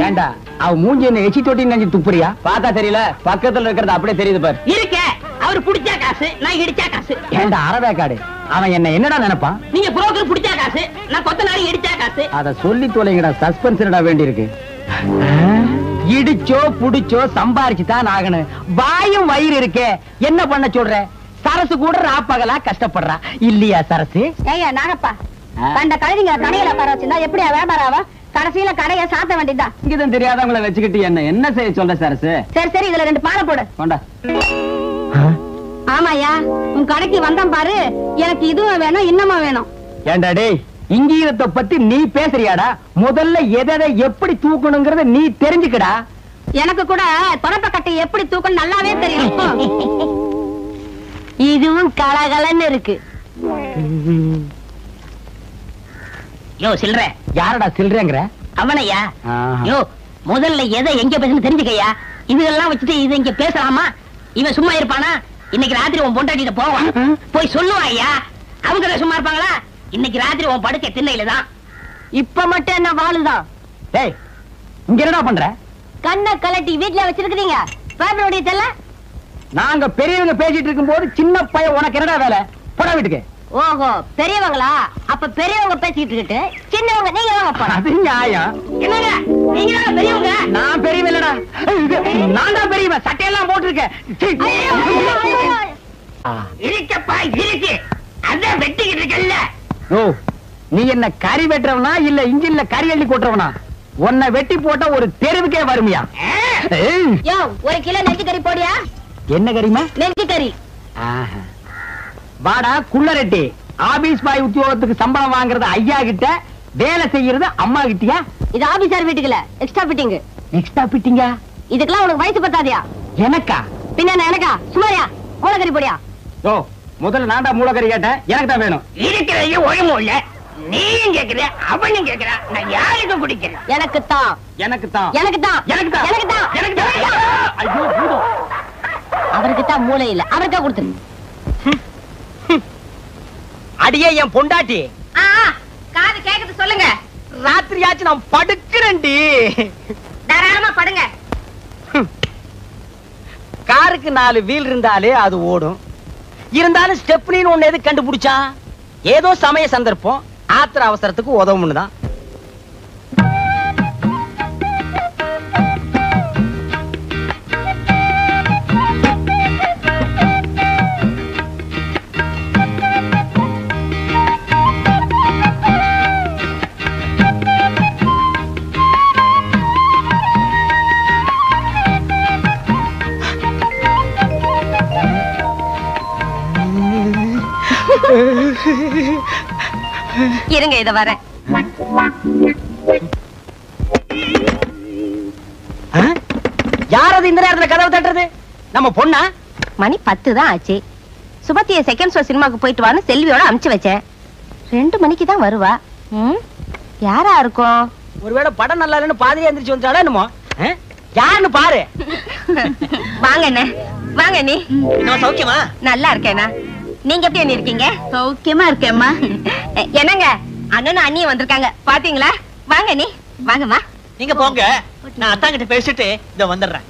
ஏண்டா, அவ மூஞ்சி என்ன எச்சி தொட்டி நினைச்சு துப்புறியா? பார்த்தா தெரியல, பக்கத்துல இருக்கிறது அப்படியே தெரியுது பாரு. இருக்க, அவரு புடிச்சா காசு, நான் இடிச்சா காசு. ஏண்டா அரவேக்காடு, அவன் என்ன என்னடா நினைப்பான்? நீங்க புரோக்கர் புடிச்சா காசு, நான் கொத்தனாரி இடிச்சா காசு. அத சொல்லி தொலைங்கடா, சஸ்பென்ஸ் வேண்டி இருக்கு. இடிச்சோ புடிச்சோ சம்பாரிச்சுதான் ஆகணும். வாயும் வயிறு இருக்கே, என்ன பண்ண சொல்ற? சரசு கூட ராப்பகலா கஷ்டப்படுறா இல்லையா சரசு? ஏய்யா நாகப்பா, கண்ட கழுதிங்க கடையில உட்கார வச்சிருந்தா எப்படியா வியாபாரம் ஆவா? கடைசியில கடையை சாத்த வேண்டியதுதான். இங்கதான் தெரியாதவங்களை வச்சுக்கிட்டு என்ன செய்ய சொல்ற சரசு? சரி சரி, இதுல 2 பானை போடு. கொண்டா. ஆமாயா, உன் கடைக்கு வந்தேன் பாரு, எனக்கு இதுவும் வேணும் இன்னமும் வேணும். ஏண்டா டேய், இங்கீதத்தை பத்தி நீ பேசுறியாடா? முதல்ல எதை எப்படி தூக்கணுங்கிறத நீ தெரிஞ்சுக்கடா. எனக்கு கூட தொடப்ப கட்டை எப்படி தூக்கணும் நல்லாவே தெரியும். இதுவும் கலகலன்னு இருக்கு. யோ சில்ற, யாரடா சில்றேங்கிற? அவனையா? யோ முதல்ல எதை எங்க பேசணும் தெரிஞ்சுக்கையா. இதெல்லாம் வச்சுட்டு இது இங்க பேசலாமா? இவன் சும்மா இருப்பானா? இன்னைக்கு ராத்திரி உன் பொண்டாட்டிட்ட போவான், போய் சொல்லுவான் ஐயா. அவங்க சும்மா இருப்பாங்களா? இன்னைக்கு ராத்திரி உன் படுக்கை திண்ணையில தான். இப்ப மட்டும் என்ன வாழுதான்? டேய், இங்க என்னடா பண்ற? கண்ணை கலட்டி வீட்டுல வச்சிருக்கீங்க. பேப்பருடைய தெல்ல. நாங்க பெரியவங்க பேசிட்டு இருக்கும் போது சின்ன பையன் உனக்கு என்னடா வேலை? போடா வீட்டுக்கு. ஓஹோ, பெரியவங்களா? அப்ப பெரியவங்க பேசிட்டு இருக்கு, சின்னவங்க நீங்க வாங்க போறோம். அது நியாயம். என்னங்க நீங்க தான் பெரியவங்க? நான் பெரியவன் இல்லடா, நான் தான் பெரியவன். சட்டையெல்லாம் போட்டிருக்கேன். இருக்கப்பா இருக்கு, அதான் வெட்டிக்கிட்டு இருக்கல்ல. ஓ, நீ என்ன கறி வெட்டுறவனா இல்ல இன்ஜின்ல கறி அள்ளி கொட்டுறவனா? உன்னை வெட்டி போட்டா ஒரு தெருவுக்கே வருமியா? யோ, 1 கிலோ நெஞ்சு கறி போடியா? என்ன கறிமா? நெஞ்சு கறி. வாடா குள்ளரெட்டி, ஆபீஸ் பாய் உத்தியோகத்துக்கு சம்பளம் வாங்குறது ஐயா கிட்ட, வேலை செய்யறது அம்மா கிட்டியா? இது ஆபீசர் வீட்டுக்குல எக்ஸ்ட்ரா ஃபிட்டிங். எக்ஸ்ட்ரா ஃபிட்டிங்கா? இதுக்கெல்லாம் உனக்கு வயசு பத்தாதியா? எனக்கா? பின்ன எனக்கா? சுமாரியா? மூலக்கறி போடியா? ஓ, முதல்ல நான்டா மூலக்கறி கேட்டேன், எனக்கு தான் வேணும். இருக்கிறது ஒழுங்கும் இல்ல. நீயும் கேக்குற அவனும் கேக்குற, நான் யாருக்கும் குடிக்கிறேன். எனக்கு தான். எனக்கு தான். எனக்கு தான். எனக்கு தான். எனக்கு தான். எனக்கு தான். ஐயோ பூதம். அவருக்கு தான் மூளை இல்ல, அவருக்கா கொடுத்துரு. அடியே என் பொண்டாட்டி, காது கேக்குது சொல்லுங்க. ராத்திரியாச்சு நான் படுக்கிறேன்டி. தாராளமா படுங்க. காருக்கு 4 வீல் இருந்தாலே அது ஓடும். இருந்தாலும் ஸ்டெப்னின்னு ஒண்ணு எது கண்டுபிடிச்சா? ஏதோ சமய சந்தர்ப்பம், ஆத்திர அவசரத்துக்கு உதவும்னு தான். இருங்க, இத வரேன். யார் அது இந்த நேரத்துல கதவை தட்டுறது? நம்ம பொண்ணா? மணி 10 தான் ஆச்சு. சுபத்திய செகண்ட் ஷோ சினிமாக்கு போயிட்டு வான்னு செல்வியோட அனுப்பிச்சு வச்சேன். 2 மணிக்கு தான் வருவா. யாரா இருக்கும்? ஒருவேளை படம் நல்லா இல்லைன்னு பாதிரியா எந்திரிச்சு வந்துட்டாளா என்னமோ? யாருன்னு பாரு. வாங்க அண்ணே, வாங்க நீ. நான் சௌக்கியமா? நல்லா இருக்கேனா? நீங்க எப்படி அண்ணி இருக்கீங்க? சௌக்கியமா இருக்கேம்மா. என்னங்க, அண்ணனும் அண்ணியும் வந்திருக்காங்க பாத்தீங்களா? வாங்க நீ, வாங்கம்மா. நீங்க போங்க, நான் அத்தா கிட்ட பேசிட்டு இத வந்துடுறேன்.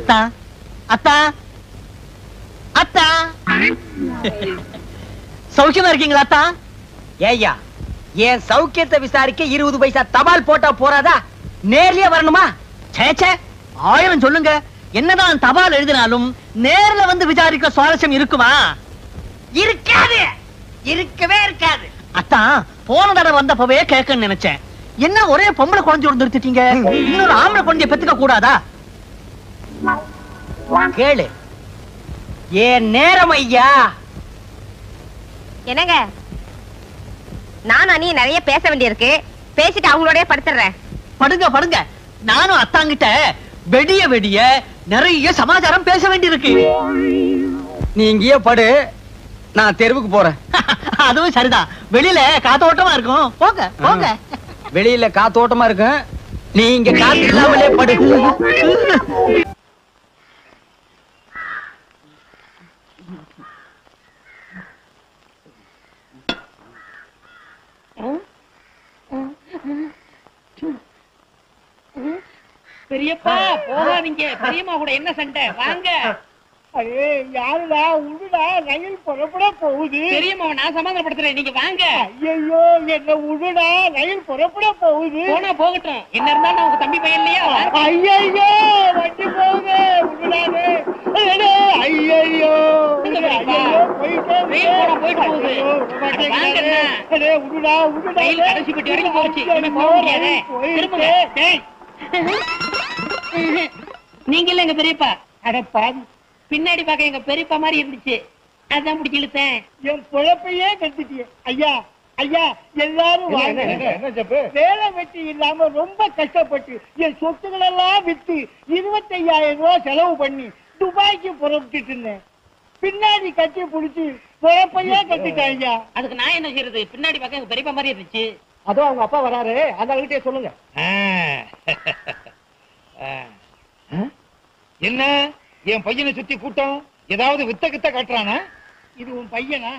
அத்தா, அத்தா, அத்தா, சௌக்கியமா இருக்கீங்களா அத்தா? ஏய்யா, என் சௌக்கியத்தை விசாரிக்க 20 பைசா தபால் போட்டா போறாதா? நேர்லயே வரணுமா? சேச்சே, 1000 சொல்லுங்க. என்னதான் தபால் எழுதினாலும் நேர்ல வந்து விசாரிக்க சுவாரஸ்யம் இருக்குமா? இருக்காது, இருக்கவே இருக்காது. அத்தான், போன தடவை வந்தப்பவே கேட்கன்னு நினைச்சேன். என்ன ஒரே பொம்பளை குழந்தை நிறுத்திட்டீங்க? இன்னொரு ஆம்பளை குழந்தைய பெத்துக்க கூடாதா? கேளு, ஏன் நேரம் ஐயா. என்னங்க, நான் அண்ணி நிறைய பேச வேண்டியிருக்கு, பேசிட்டு அவங்களோடய படுத்துறேன். படுங்க படுங்க, நானும் அத்தாங்கிட்ட வெடிய வெடிய நிறைய சமாச்சாரம் பேச வேண்டியிருக்கு. நீ இங்கேயே படு, நான் தெருவுக்கு போறேன். அதுவும் சரிதான், வெளியில காத்தோட்டமா இருக்கும். போங்க போங்க. வெளியில காத்தோட்டமா இருக்கும், நீ இங்க காத்து இல்லாமலே படு. பெரியப்பா போகாதீங்க, பெரியம்மா கூட என்ன சண்டை? வாங்க. அரே யாருடா உடுடா ரயில் புறப்பட போகுது. தெரியுமா நான் சமாதானப்படுத்துறேன், நீங்க வாங்க. ஐயோ என்ன உடுடா ரயில் புறப்பட போகுது. போனா போகட்டும், என்ன இருந்தாலும் உங்க தம்பி பையன் இல்லையா? ஐயோ வண்டி போகுது உடுடாதே. ஐயோ போயிட்டு போகுது. உடுடா உடுடா ரயில் கடைசி பெட்டி வரைக்கும் போச்சு, இனிமே போக முடியாது. திரும்புங்க. டேய். நீங்க இல்ல எங்க பெரியப்பா. அட பாவி, பின்னாடி பார்க்க எங்க பெரியப்பா மாதிரி இருந்துச்சு, அதான் பிடிச்சி இழுத்தேன். என் பொழப்பையே கெடுத்துட்டியே. ஐயா ஐயா எல்லாரும் வாங்க. வேலை வெட்டி இல்லாம ரொம்ப கஷ்டப்பட்டு என் சொத்துக்கள் எல்லாம் வித்து 25,000 ரூபாய் செலவு பண்ணி துபாய்க்கு புறப்பட்டு இருந்தேன். பின்னாடி கட்டி புடிச்சு பொழப்பையே கட்டிட்டாங்க. அதுக்கு நான் என்ன செய்யறது? பின்னாடி பார்க்க எங்க பெரியப்பா மாதிரி இருந்துச்சு. அதோ அவங்க அப்பா வராரு, அந்த அவர்கிட்டயே சொல்லுங்க. என்ன என் பையனை சுத்தி கூட்டம் ஏதாவது வித்த கித்த காட்டுறானா? இது உன் பையனா?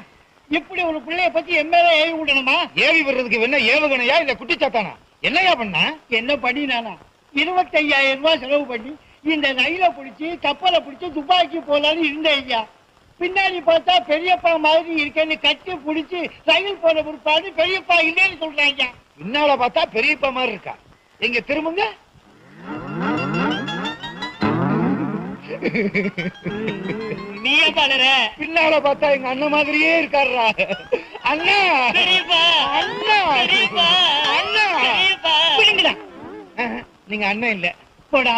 இப்படி ஒரு பிள்ளைய பத்தி எம்எல்ஏ ஏவி விடணுமா? ஏவி வர்றதுக்கு என்ன ஏவுகணையா இல்ல குட்டிச்சாத்தானா? என்னையா பண்ணா? என்ன பண்ணினானா? 25,000 ரூபாய் செலவு பண்ணி இந்த ரயில பிடிச்சி கப்பலை பிடிச்சி துபாய்க்கு போலான்னு இருந்தேன் ஐயா. பின்னாடி பார்த்தா பெரியப்பா மாதிரி இருக்கேன்னு கட்டி பிடிச்சி ரயில் போன பிற்பாடு பெரியப்பா இல்லைன்னு சொல்றாங்க. பின்னால பார்த்தா பெரியப்பா மாதிரி இருக்கா. எங்க திரும்புங்க. நீ பாடுற. பின்னால பார்த்தா எங்க அண்ணன் மாதிரியே இருக்காருடா. அண்ணா பெரியப்பா அண்ணா பெரியப்பா அண்ணா பெரியப்பா. பிடிங்கடா. நீங்க அண்ணன் இல்ல. போடா.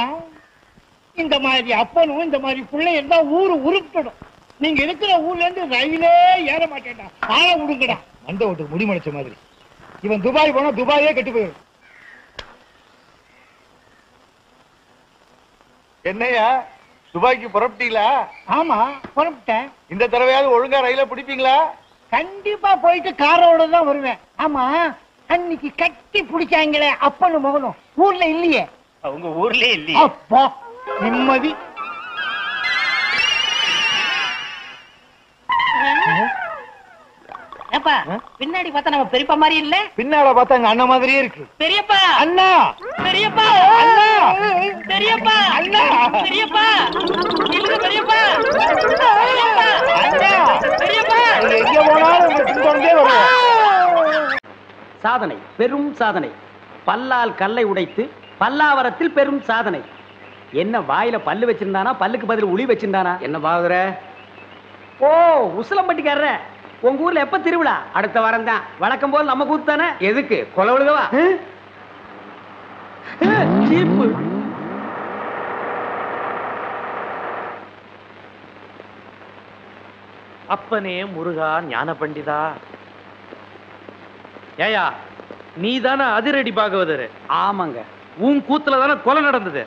இந்த மாதிரி அப்பனும் இந்த மாதிரி பிள்ளை இருந்தா ஊரு உருப்பிடும். நீங்க இருக்கிற ஊர்ல இருந்து ரயிலே ஏற மாட்டேன்டா. ஆள விடுங்கடா. மண்ட ஓட்டு முடிமடைச்ச மாதிரி. இவன் துபாய் போனா துபாயே கெட்டு போயிடும். என்னையா துபாய்க்கு புறப்பட்டீங்களா? ஆமா புறப்பட்டேன். இந்த தடவையாவது ஒழுங்கா ரயில பிடிப்பீங்களா? கண்டிப்பா போயிட்டு காரோட தான் வருவேன். ஆமா அன்னைக்கு கட்டி பிடிச்சாங்களே அப்பனும் மகனும் ஊர்ல இல்லையே. அவங்க ஊர்லயே இல்லையே. அப்பா நிம்மதி. ஏப்பா பின்னாடி பார்த்தா நம்ம பெரியப்பா மாதிரி இல்ல? பின்னால பார்த்தா எங்க அண்ணன் மாதிரியே இருக்கு. பெரியப்பா அண்ணா பெரியப்பா அண்ணா பெரியப்பா அண்ணா பெரியப்பா இல்ல பெரியப்பா பெரியப்பா அண்ணா பெரியப்பா. நீங்க எங்க போனாலும் உங்க பின்தொடர்ந்தே வருவோம். சாதனை, பெரும் சாதனை. பல்லால் கல்லை உடைத்து பல்லாவரத்தில் பெரும் சாதனை. என்ன வாயில பல்லு வச்சிருந்தானா, பல்லுக்கு பதில் உளி வச்சிருந்தானா? என்ன பாக்குற? ஓ உசிலம்பட்டிக்காரர, உங்க ஊர்ல எப்ப திருவிழா? அடுத்த வாரம் தான். வழக்கம் போல் நம்ம கூத்து தானே. எதுக்கு? கொலை விழுகவா? சீப்பு. அப்பனே முருகா ஞான பண்டிதா. ஏயா நீ தானே அதிரடி பாகவதர்? ஆமாங்க. உன் கூத்துல தானே கொலை நடந்தது.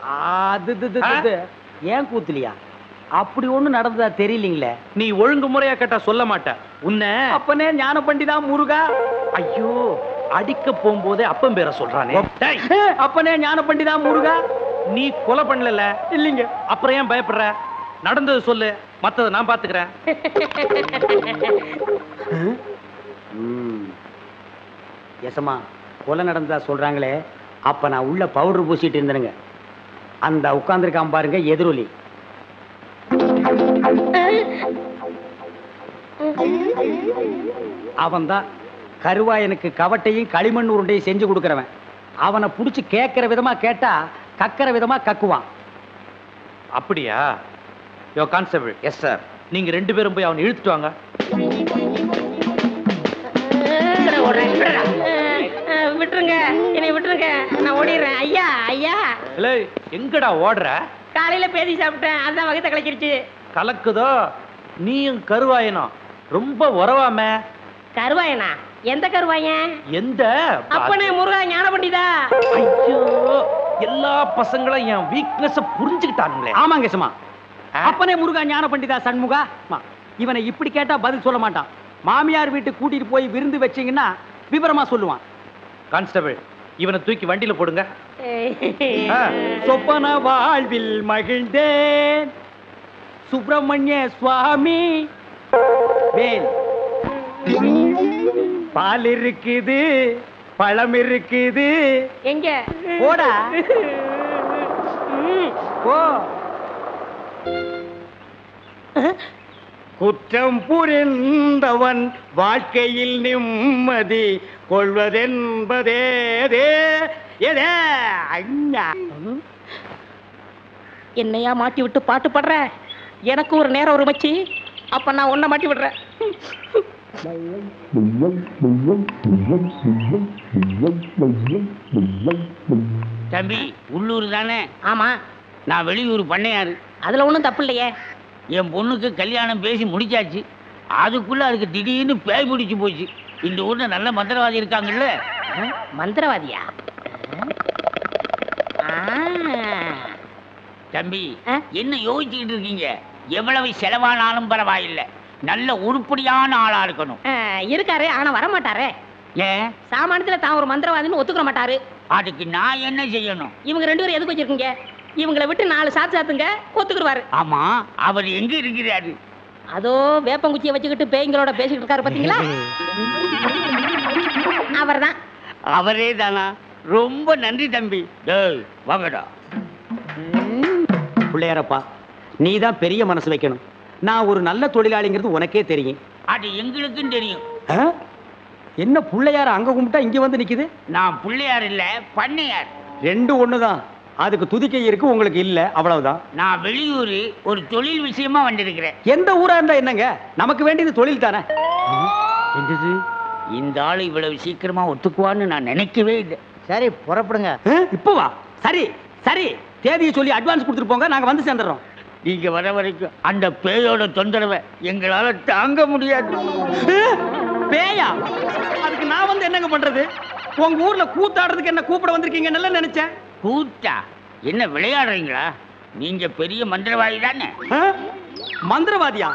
அது ஏன் கூத்துலியா? அப்படி ஒண்ணு நடந்ததா தெரியலீங்களே. நீ ஒழுங்கு முறையா கேட்டா சொல்ல மாட்ட. உன்னை அப்பனே ஞான பண்டிதா முருகா. ஐயோ அடிக்க போகும்போதே அப்பன் பேரை சொல்றானே. டேய், அப்பனே ஞான பண்டிதா முருகா. நீ கொலை பண்ணல இல்லீங்க. அப்புறம் ஏன் பயப்படுற? நடந்தது சொல்லு, மத்தத நான் பாத்துக்கிறேன். எசமா கொலை நடந்ததா சொல்றாங்களே, அப்ப நான் உள்ள பவுடர் பூசிட்டு இருந்தேனுங்க. அந்த உட்கார்ந்துருக்கான் பாருங்க எதிரொலி. அவன் தான் கருவாயனுக்கு கவட்டையும் களிமண் உருண்டையும் செஞ்சு கொடுக்கறவன். அவனை புடிச்சு கேட்கிற விதமா கேட்டா கக்கிற விதமா கக்குவான். அப்படியா? யோ கான்ஸ்டபிள். Yes sir. நீங்க 2 பேரும் போய் அவனை இழுத்துட்டு வாங்க. விட்டுருங்க, என்னை விட்டுருங்க, நான் ஓடிடுறேன். ஐயா ஐயா. இல்ல எங்கடா ஓடுற? காலையில பேதி சாப்பிட்டேன், அதான் வகத்தை கலக்கிருச்சு. கலக்குதோ? நீயும் கருவாயனும் ரொம்ப உறவாம. கருவாயனா? எந்த கருவாயன்? எந்த? அப்பனே முருகா ஞான பண்டிதா. ஐயோ எல்லா பசங்களும் என் வீக்னஸ் புரிஞ்சுக்கிட்டானுங்களே. ஆமாங்க சும்மா. அப்பனே முருகா ஞான பண்டிதா சண்முகா. இவனை இப்படி கேட்டா பதில் சொல்ல மாட்டான். மாமியார் வீட்டுக்கு கூட்டிட்டு போய் விருந்து வச்சீங்கன்னா விவரமா சொல்லுவான். கான்ஸ்டபிள் இவனை தூக்கி வண்டியில போடுங்க. சொப்பன வாழ்வில் மகிழ்ந்தேன் சுப்பிரமணிய சுவாமி. வேல் பால் இருக்குது, பழம் இருக்குது. எங்க? போடா போ. குற்றம் புரிந்தவன் வாழ்க்கையில் நிம்மதி கொள்வதென்பதே என்னையா மாட்டி விட்டு பாட்டு பாடுற? எனக்கு ஒரு நேரம் ஒரு மச்சி, அப்ப நான் உன்னை மாட்டி விடுறேன். தம்பி உள்ளூர் தானே? ஆமா. நான் வெளியூர் பண்ணையாரு. அதுல ஒண்ணும் தப்பு இல்லையே. என் பொண்ணுக்கு கல்யாணம் பேசி முடிச்சாச்சு. அதுக்குள்ள அதுக்கு திடீர்னு பேய் பிடிச்சு போச்சு. இந்த ஊர்ல நல்ல மந்திரவாதி இருக்காங்கல்ல. மந்திரவாதியா? தம்பி என்ன யோசிச்சுக்கிட்டு இருக்கீங்க? எவ்வளவு செலவானாலும் பரவாயில்லை, நல்ல உருப்படியான ஆளா இருக்கணும். இருக்காரு, ஆனா வர மாட்டாரே. ஏன்? சாமானியத்துல தான் ஒரு மந்திரவாதின்னு ஒத்துக்க மாட்டாரு. அதுக்கு நான் என்ன செய்யணும்? இவங்க 2 பேரும் எதுக்கு வச்சிருக்கீங்க? இவங்களை விட்டு 4 சாத்து சாத்துங்க, ஒத்துக்குருவாரு. ஆமா, அவர் எங்க இருக்கிறாரு? அதோ வேப்பங்குச்சியை வச்சுக்கிட்டு பேய்களோட பேசிக்கிட்டு இருக்காரு, பாத்தீங்களா? அவர்தான். அவரே தானா? ரொம்ப நன்றி தம்பி. வாங்கடா. பிள்ளையாரப்பா, நீ தான் பெரிய மனசு வைக்கணும். நான் ஒரு நல்ல தொழிலாளிங்கிறது உனக்கே தெரியும். அது எங்களுக்கும் தெரியும். என்ன பிள்ளையார அங்க கும்பிட்டா இங்க வந்து நிக்குது? நான் பிள்ளையார் இல்ல, பண்ணையார். 2 ஒண்ணுதான். அதுக்கு துதிக்கை இருக்கு, உங்களுக்கு இல்ல, அவ்வளவுதான். நான் வெளியூர் ஒரு தொழில் விஷயமா வந்திருக்கிறேன். எந்த ஊரா இருந்தா என்னங்க, நமக்கு வேண்டியது தொழில் தானே. என்னது, இந்த ஆளு இவ்வளவு சீக்கிரமா ஒத்துக்குவான்னு நான் நினைக்கவே இல்லை. சரி, புறப்படுங்க. இப்போ வா. சரி சரி, தேதியை சொல்லி அட்வான்ஸ் கொடுத்துட்டு போங்க, நாங்க வந்து சேர்ந்துடுறோம். நீங்க வர வரைக்கும் அந்த பேயோட தொந்தரவை எங்களால தாங்க முடியாது. பேயா? அதுக்கு நான் வந்து என்னங்க பண்றது? உங்க ஊர்ல கூத்தாடுறதுக்கு என்ன கூப்பிட வந்திருக்கீங்க நல்லா நினைச்சேன். கூத்தா? என்ன விளையாடுறீங்களா? நீங்க பெரிய மந்திரவாதி தானே? மந்திரவாதியா?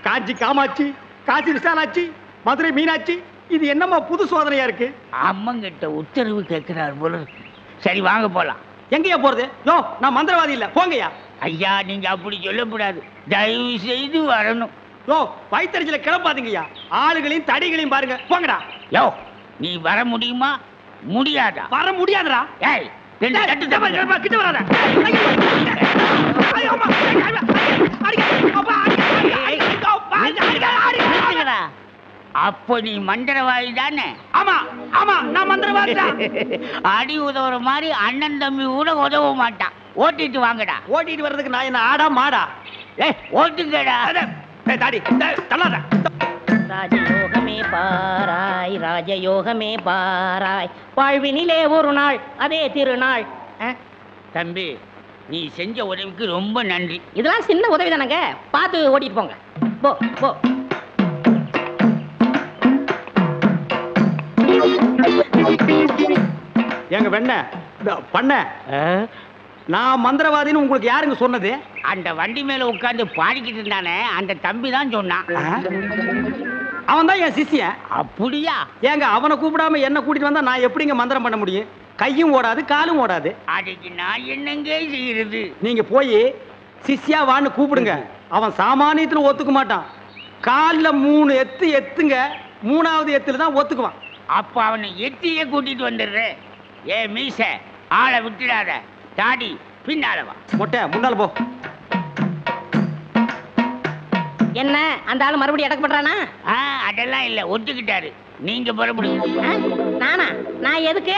காஞ்சி காமாட்சி, காசி விசாலாட்சி, மதுரை மீனாட்சி, இது என்னமா புது சோதனையா இருக்கு? அம்மங்கிட்ட உத்தரவு கேட்கிறார் போல. சரி வாங்க போலாம். எங்கயா போறது? யோ, நான் மந்திரவாதி இல்ல, போங்கயா. ஐயா, நீங்க அப்படி சொல்லக்கூடாது, தயவு செய்து வரணும். யோ, வயிற்றுல கிளப்பாதீங்கய்யா. ஆளுகளையும் தடிகளையும் பாருங்க, போங்கடா. யோ, நீ வர முடியுமா முடியாதா? வர முடியாதுடா. ஏய், 2 தட்டு தட்டு. கிட்ட வராத. அப்ப நீ மந்திரவாதி தானே? ஆமா ஆமா, நான் மந்திரவாதி தான். அடி உதவுற மாதிரி அண்ணன் தம்பி கூட உதவ மாட்டான். ஓட்டிட்டு வாங்கடா. ஓட்டிட்டு வர்றதுக்கு நான் என்ன ஆடா மாடா? ஏய், ஓட்டுங்கடா. தாடி தள்ளாத. ராஜயோகமே பாராய், ராஜயோகமே பாராய், வாழ்வினிலே ஒரு நாள் அதே திருநாள். தம்பி, நீ செஞ்ச உதவிக்கு ரொம்ப நன்றி. இதெல்லாம் சின்ன உதவி தானங்க, பார்த்து ஓட்டிட்டு போங்க. போ போ. எங்க வெண்ண பண்ண, நான் மந்திரவாதின்னு உங்களுக்கு யாருங்க சொன்னது? அந்த வண்டி மேல உட்கார்ந்து பாடிக்கிட்டு இருந்தானே, அந்த தம்பி தான் சொன்னான். அவன் தான் என் சிஷ்யன். அப்படியா? ஏங்க, அவனை கூப்பிடாம என்ன கூட்டிட்டு வந்தா நான் எப்படிங்க மந்திரம் பண்ண முடியும்? கையும் ஓடாது, காலும் ஓடாது. அதுக்கு நான் என்னங்க செய்யறது? நீங்க போய் சிஷ்யா வான்னு கூப்பிடுங்க. அவன் சாமானியத்துல ஒத்துக்க மாட்டான். கால்ல 3 எத்து எத்துங்க, 3வது எத்துல தான் ஒத்துக்குவான். அப்ப அவனை எட்டியே கூட்டிட்டு வந்துடுறேன். ஏ மீச, ஆளை விட்டுடாத. தாடி பின்னால வா. மொட்டை முன்னால போ. என்ன, அந்த ஆளு மறுபடியும் அடக்க பண்றானா? அதெல்லாம் இல்ல, ஒத்துக்கிட்டாரு. நீங்க புறப்படுங்க. நானா? நான் எதுக்கு?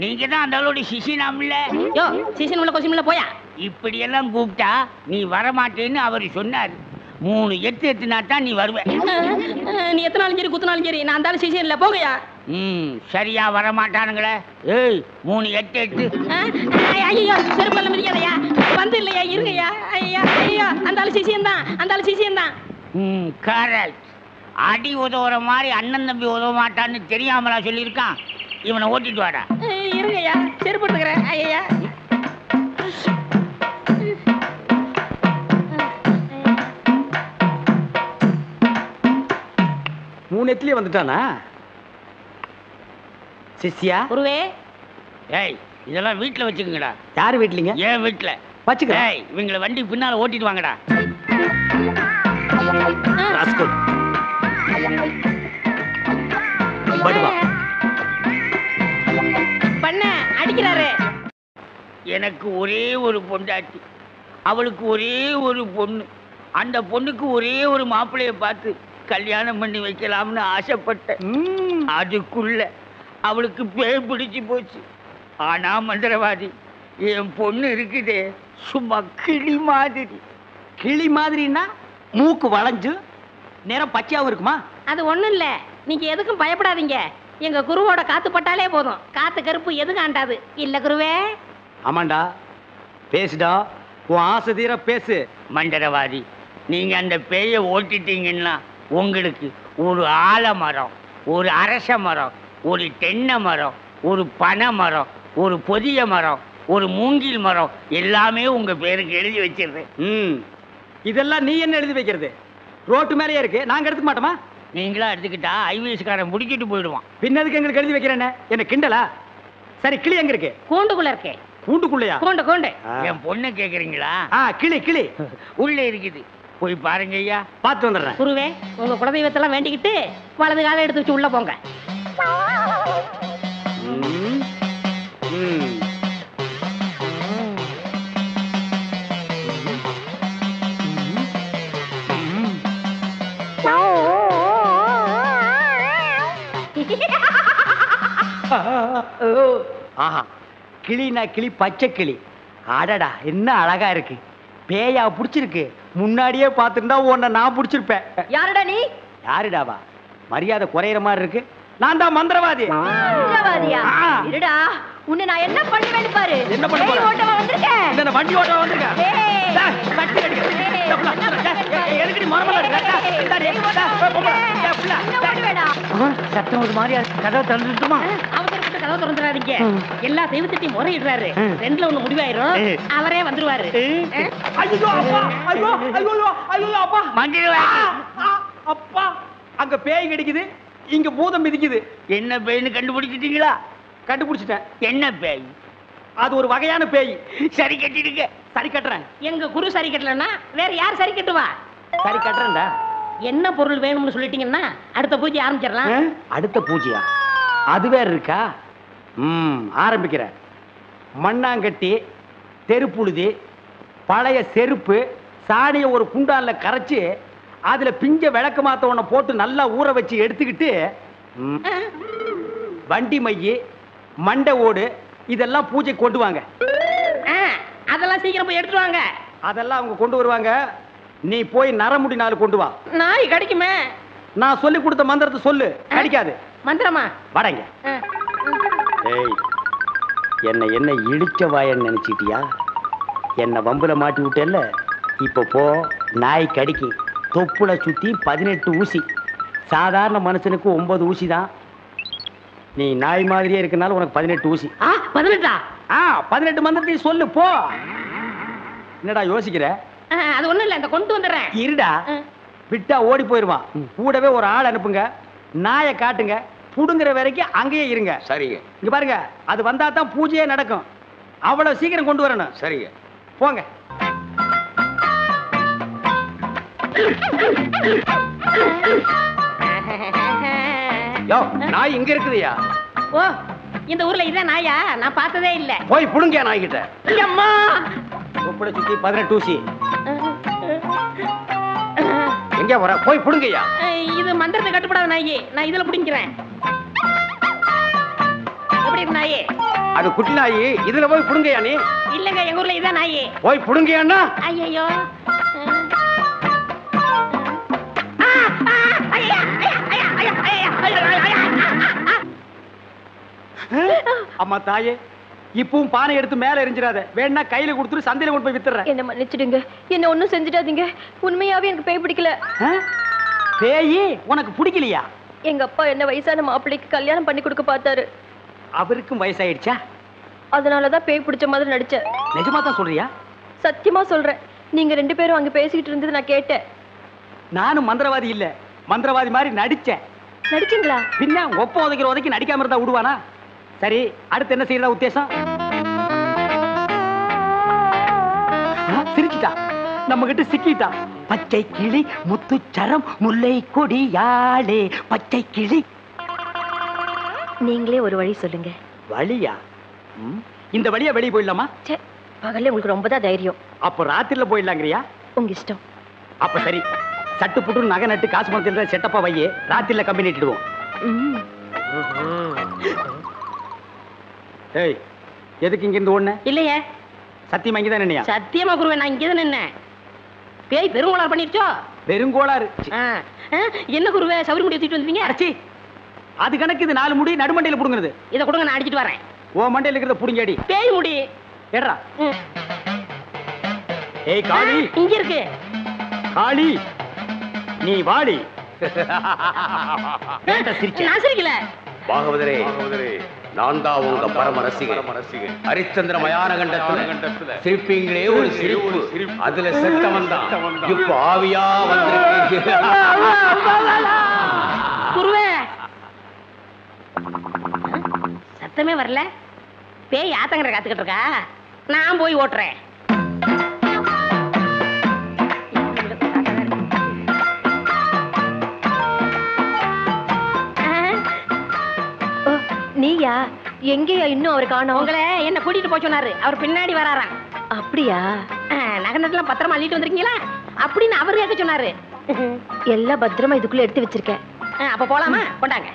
நீங்க தான் அந்த ஆளோட சிசினாம்ல. யோ, சீசன் உள்ள கொஸ்டின் உள்ள போயா. இப்படி எல்லாம் கூப்பிட்டா நீ வரமாட்டேன்னு அவர் சொன்னாரு. 3 எத்து எத்துனா தான் நீ வருவ. நீ எத்தனாலும் சரி குத்துனாலும் சரி, நான் அந்த சீசன் இல்ல, போகையா. சரியா வரமாட்டானுங்களே. ஏய், 3 எட்டு எட்டு. ஐயோ, செருப்பல்ல மிதிக்காதயா. வந்து இல்லையா, இருங்கய்யா. ஐயா ஐயா, அந்த ஆளு சீசன் தான், அந்த ஆளு சீசன் தான். கரெக்ட். அடி உதவுற மாதிரி அண்ணன் தம்பி உதவ மாட்டான்னு தெரியாமலா சொல்லியிருக்கான். இவனை ஓட்டிட்டு வாடா. இருங்கய்யா, செருப்பு இருக்கிறேன். ஐயா, 3 எத்துலயே வந்துட்டானா சிஷ்யா? குருவே. ஏய், இதெல்லாம் வீட்டுல வச்சுக்கங்கடா. யாரு வீட்லீங்க? ஏன் வீட்டுல வச்சுக்க. ஏய், இவங்களை வண்டி பின்னால ஓட்டிட்டு வாங்கடா. ராஸ்கல். படுவா. பண்ண அடிக்கிறாரு. எனக்கு ஒரே ஒரு பொண்டாட்டி, அவளுக்கு ஒரே ஒரு பொண்ணு. அந்த பொண்ணுக்கு ஒரே ஒரு மாப்பிள்ளைய பார்த்து கல்யாணம் பண்ணி வைக்கலாம்னு ஆசைப்பட்டேன். அதுக்குள்ள அவளுக்கு பேய் பிடிச்சு போச்சு. ஆனா மந்திரவாதி, என் பொண்ணு இருக்குதே சும்மா கிளி மாதிரி. கிளி மாதிரின்னா மூக்கு வளைஞ்சு நேரம் பச்சையாவும் இருக்குமா? அது ஒண்ணும் இல்ல, நீங்க எதுக்கும் பயப்படாதீங்க. எங்க குருவோட காத்து பட்டாலே போதும், காத்து கருப்பு எதுவும் ஆண்டாது. இல்ல குருவே? ஆமாண்டா, பேசுடா, உன் ஆசை தீர பேசு. மந்திரவாதி, நீங்க அந்த பேயை ஓட்டிட்டீங்கன்னா உங்களுக்கு ஒரு ஆலமரம், ஒரு அரச மரம், ஒரு தென்னை மரம், ஒரு பனை மரம், ஒரு பொதிய மரம், ஒரு மூங்கில் மரம் எல்லாமே உங்க பேருக்கு எழுதி வச்சிருக்கேன். இதெல்லாம் நீ என்ன எழுதி வைக்கிறது? ரோட்டு மேலேயே இருக்கு, நாங்க எடுத்துக்க மாட்டோமா? நீங்களா எடுத்துக்கிட்டா ஐவிஎஸ்காரன் முடிக்கிட்டு போயிடுவான். பின்னதுக்கு எங்களுக்கு எழுதி வைக்கிறேன்னு என்ன கிண்டலா? சரி, கிளி எங்க இருக்கு? கூண்டுக்குள்ள இருக்கே. கூண்டுக்குள்ளையா? கூண்டு கூண்டு. என் பொண்ணு கேக்குறீங்களா? கிளி கிளி உள்ள இருக்குது, போய் பாருங்க ஐயா. பார்த்து வந்துடுறேன். குருவே, உங்க குலதெய்வத்தெல்லாம் வேண்டிக்கிட்டு வலது காலை எடுத்து வச்சு உள்ள போங்க. ஆஹா, கிளினா கிளி, பச்சை கிளி. அடடா, என்ன அழகா இருக்கு. பேயா புடிச்சிருக்கு. முன்னாடியே பார்த்துருந்தா உன்னை நான் புடிச்சிருப்பேன். யாருடா நீ? யாருடாவா? மரியாதை குறையிற மாதிரி இருக்கு. நான் தான் மந்திரவாதி. மந்திரவாதியா? இருடா, உன்னை நான் என்ன பண்ணுவேன்னு பாரு. என்ன பண்ண போற? ஓட்டவா வந்திருக்கேன். இந்த வண்டி ஓட்டவா வந்திருக்கேன். கட்டி அடிக்க. எதுக்கு நீ மரமல இருக்க? சத்தம் ஒரு மாதிரியா இருக்கு. கதவை திறந்துட்டுமா? அவசரப்பட்டு கதவை திறந்துடாதீங்க. எல்லா தெய்வத்திட்டையும் முறையிடுறாரு. ரெண்டுல ஒண்ணு முடிவாயிரும், அவரே வந்துருவாரு. ஐயோ அப்பா, ஐயோ ஐயோ ஐயோ அப்பா, மந்திரவாதி, அப்பா, அங்க பேய் கிடைக்குது, இங்க பூதம் மிதிக்குது. என்ன பேய்னு கண்டுபிடிச்சிட்டீங்களா? கண்டுபிடிச்சிட்டேன். என்ன பேய்? அது ஒரு வகையான பேய். சரி கட்டிடுங்க. சரி கட்டுறேன். எங்க குரு சரி கட்டலன்னா வேற யார் சரி கட்டுவா? சரி கட்டுறேன்டா. என்ன பொருள் வேணும்னு சொல்லிட்டீங்கன்னா அடுத்த பூஜை ஆரம்பிச்சிடலாம். அடுத்த பூஜையா? அது வேற இருக்கா? ஆரம்பிக்கிறேன். மண்ணாங்கட்டி, தெருப்புழுதி, பழைய செருப்பு, சாணியை ஒரு குண்டான்ல கரைச்சு அதுல பிஞ்ச விளக்கு மாத்த ஒண்ண போட்டு நல்லா ஊற வச்சு எடுத்துக்கிட்டு வண்டி மைய, மண்டை ஓடு இதெல்லாம் பூஜை கொண்டு வாங்க. அதெல்லாம் சீக்கிரம் போய் எடுத்துட்டு வாங்க. அதெல்லாம் அவங்க கொண்டு வருவாங்க. நீ போய் நரமுடி நாள் கொண்டு வா. நாய் கடிக்குமே. நான் சொல்லி கொடுத்த மந்திரத்தை சொல்லு, கடிக்காது. மந்திரமா? வடங்க. ஏய், என்ன இடிச்ச வாயன்னு நினைச்சிட்டியா? என்ன வம்புல மாட்டி விட்டேல்ல, இப்ப போ. நாய் கடிக்கு. தொப்புல சுத்தி 18 ஊசி. சாதாரண மனுஷனுக்கு 9 ஊசி தான். நீ நாய் மாதிரியே இருக்கனால உனக்கு 18 ஊசி. 18? 18 மந்திரத்தையும் சொல்லு, போ. என்னடா யோசிக்கிற? அது ஒண்ணும் இல்ல, இந்த கொண்டு வந்துடுறேன். இருடா, விட்டா ஓடி போயிருவான். கூடவே ஒரு ஆள் அனுப்புங்க, நாயை காட்டுங்க, புடுங்குற வரைக்கும் அங்கேயே இருங்க. சரிங்க. இங்க பாருங்க, அது வந்தா தான் பூஜையே நடக்கும். அவ்வளவு சீக்கிரம் கொண்டு வரணும். சரிங்க. போங்க. யோ, நாய் இங்க இருக்குதுயா. ஓ, இந்த ஊர்ல இதான் நாயா? நான் பார்த்ததே இல்ல. போய் புடுங்க நாய் கிட்ட. அம்மா, தொப்புல சுத்தி 18 ஊசி. எங்க வர? போய் புடுங்கய்யா. இது மந்திரத்தை கட்டுப்படாத நாயி, நான் இதுல புடிங்கிறேன். எப்படி இருக்கு நாயி? அது குட்டி நாயி, இதுல போய் புடுங்கய்யா. நீ இல்லங்க, எங்க ஊர்ல இதான் நாயி. போய் புடுங்கய்யான்னா. ஐயோ, அம்மா தாயே, இப்பவும் பானை எடுத்து மேல எரிஞ்சிடாத. வேணா கையில கொடுத்துட்டு சந்தையில கொண்டு போய் வித்துறேன். என்ன மன்னிச்சிடுங்க, என்ன ஒண்ணும் செஞ்சிடாதீங்க. உண்மையாவே எனக்கு பேய் பிடிக்கல. பேயி உனக்கு பிடிக்கலையா? எங்க அப்பா என்ன வயசான மாப்பிள்ளைக்கு கல்யாணம் பண்ணி கொடுக்க பார்த்தாரு. அவருக்கும் வயசாயிடுச்சா? அதனாலதான் பேய் பிடிச்ச மாதிரி நடிச்சேன். நிஜமா தான் சொல்றியா? சத்தியமா சொல்றேன். நீங்க 2 பேரும் அங்க பேசிக்கிட்டு இருந்தது நான் கேட்டேன். நானும் மந்திரவாதி இல்ல, மந்திரவாதி மாதிரி நடிச்சேன். நடிச்சீங்களா? பின்ன ஒப்ப உதைக்கிற உதைக்கு நடிக்காம இருந்தா விடுவானா? சரி, அடுத்து என்ன செய்யறதா உத்தேசம்? சிரிச்சிட்டா, நம்ம கிட்ட சிக்கிட்டா. பச்சை கிளி முத்துச்சரம் முல்லை கொடியாளே பச்சை கிளி. நீங்களே ஒரு வழி சொல்லுங்க. வழியா? இந்த வழியா வெளியே போயிடலாமா? பகல்ல உங்களுக்கு ரொம்ப தான் தைரியம். அப்போ ராத்திரில போயிடலாங்கிறியா? உங்க இஷ்டம். அப்ப சரி, சட்டு புட்டு நகை நட்டு காசு பணத்தில் செட்டப்பா வையே, ராத்திரில கம்பெனி இட்டுடுவோம். ஏய், எதுக்கு இங்க இருந்து ஓடுன? இல்லையே. சத்தியமா இங்கதான் நின்னையா? சத்தியமா குருவே, நான் இங்கதான் நின்னேன். பேய் பெருங்கோளாறு பண்ணிருச்சோ? பெருங்கோளாறு. என்ன குருவே சவுரி முடி தூக்கிட்டு வந்தீங்க? அடச்சி, அது கணக்கு. இது 4 முடி நடுமண்டையில புடுங்குறது. இதை கொடுங்க, நான் அடிச்சிட்டு வரேன். ஓ மண்டையில இருக்கிறத புடுங்கடி. பேய் முடி ஏடா. ஏய் காளி, இங்க இருக்கு. காளி நீ வாடி. நான் சிரிக்கல. பாகவதரே, நான் தான் உங்க பரம ரசிகன். ஹரிச்சந்திர மயான கண்டத்துல சிரிப்பீங்களே ஒரு சிரிப்பு, அதுல செத்தவன் தான் இப்ப ஆவியா வந்திருக்கீங்க. குருவே, சத்தமே வரல. பேய் ஆத்தங்கரை காத்துக்கிட்டு இருக்கா, நான் போய் ஓட்டுறேன். நீயா? எங்கேயா இன்னும் அவர் காணோம்? உங்களை என்ன கூட்டிட்டு போய் சொன்னாரு, அவர் பின்னாடி வராராம். அப்படியா? நகை நட்டுலாம் பத்திரமா அள்ளிட்டு வந்திருக்கீங்களா அப்படின்னு அவர் கேட்க சொன்னாரு. எல்லாம் பத்திரமா இதுக்குள்ள எடுத்து வச்சிருக்கேன். அப்ப போலாமா? கொண்டாங்க.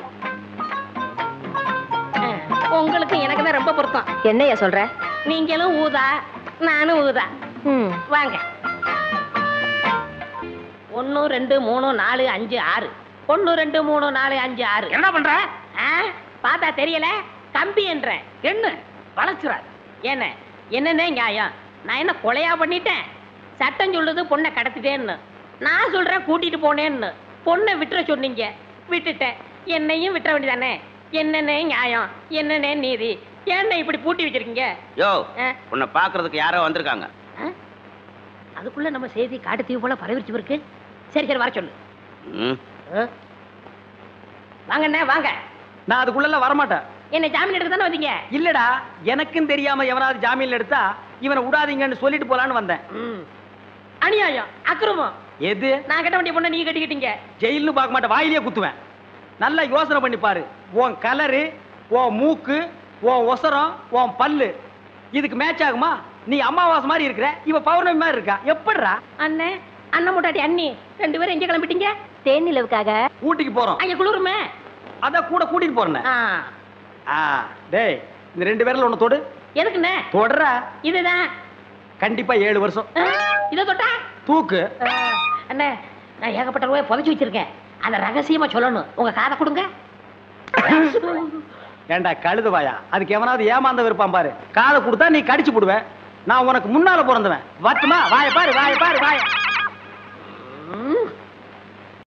உங்களுக்கு எனக்கு தான் ரொம்ப பொருத்தம். என்னையா சொல்ற? நீங்களும் ஊதா, நானும் ஊதா. வாங்க. 1 2 3 4 5 6. 1 2 3 4 5 6. என்ன பண்ற? பார்த்தா தெரியல, கம்பி என்ற என்ன வளைச்சுறாரு. என்ன என்னன்னே நியாயம்? நான் என்ன கொலையா பண்ணிட்டேன்? சட்டம் சொல்லுது பொண்ணை கடத்திட்டேன்னு, நான் சொல்றேன் கூட்டிட்டு போனேன்னு. பொண்ணை விட்டுற சொன்னீங்க, விட்டுட்டேன். என்னையும் விட்டுற வேண்டியதானே? என்னன்னே நியாயம், என்னன்னே நீதி? ஏன்ன இப்படி பூட்டி வச்சிருக்கீங்க? யோ, உன்னை பாக்குறதுக்கு யாரோ வந்திருக்காங்க. அதுக்குள்ள நம்ம செய்தி காட்டு தீவு போல பரவிச்சு இருக்கு. சரி சரி, வர சொல்லு. வாங்கண்ணே வாங்க. நான் அதுக்குள்ள வரமாட்டேன். என்ன ஜாமீன் எடுக்க தானே வந்தீங்க? இல்லடா, எனக்கும் தெரியாம எவனாவது ஜாமீன்ல எடுத்தா இவனை விடாதீங்கன்னு சொல்லிட்டு போலான்னு வந்தேன். அநியாயம், அக்கிரமம். எது? நான் கட்ட வேண்டிய பொண்ணை நீ கட்டிக்கிட்டீங்க. ஜெயில்னு பார்க்க மாட்டேன், வாயிலேயே குத்துவேன். நல்லா யோசனை பண்ணி பாரு. உன் கலரு, உன் மூக்கு, உன் ஒசரம், உன் பல்லு இதுக்கு மேட்ச் ஆகுமா? நீ அமாவாசை மாதிரி இருக்கிற, இவ பௌர்ணமி மாதிரி இருக்கா. எப்படிரா? அண்ணே, அண்ணன் முட்டாட்டி அண்ணி 2 பேரும் எங்க கிளம்பிட்டீங்க? தேன் நிலவுக்காக. ஊட்டிக்கு போறோம். அங்க குளிருமே, அத கூட கூட்டிட்டு போறேன். டேய், இந்த 2 பேர்ல ஒண்ணு தொடு. எதுக்குண்ணே? தொடற. இதுதான் கண்டிப்பா 7 வருஷம். இத தொட்டா தூக்கு. அண்ணே, நான் ஏகப்பட்ட ரூபாய் புதைச்சு வச்சிருக்கேன், அத ரகசியமா சொல்லணும். உங்க காதை கொடுங்க. ஏண்டா கழுதுவாயா, அதுக்கு எவனாவது ஏமாந்த விருப்பான் பாரு. காதை கொடுத்தா நீ கடிச்சு போடுவேன். நான் உனக்கு முன்னால பிறந்தவன். வட்டுமா? வாய பாரு, வாய பாரு, வாய.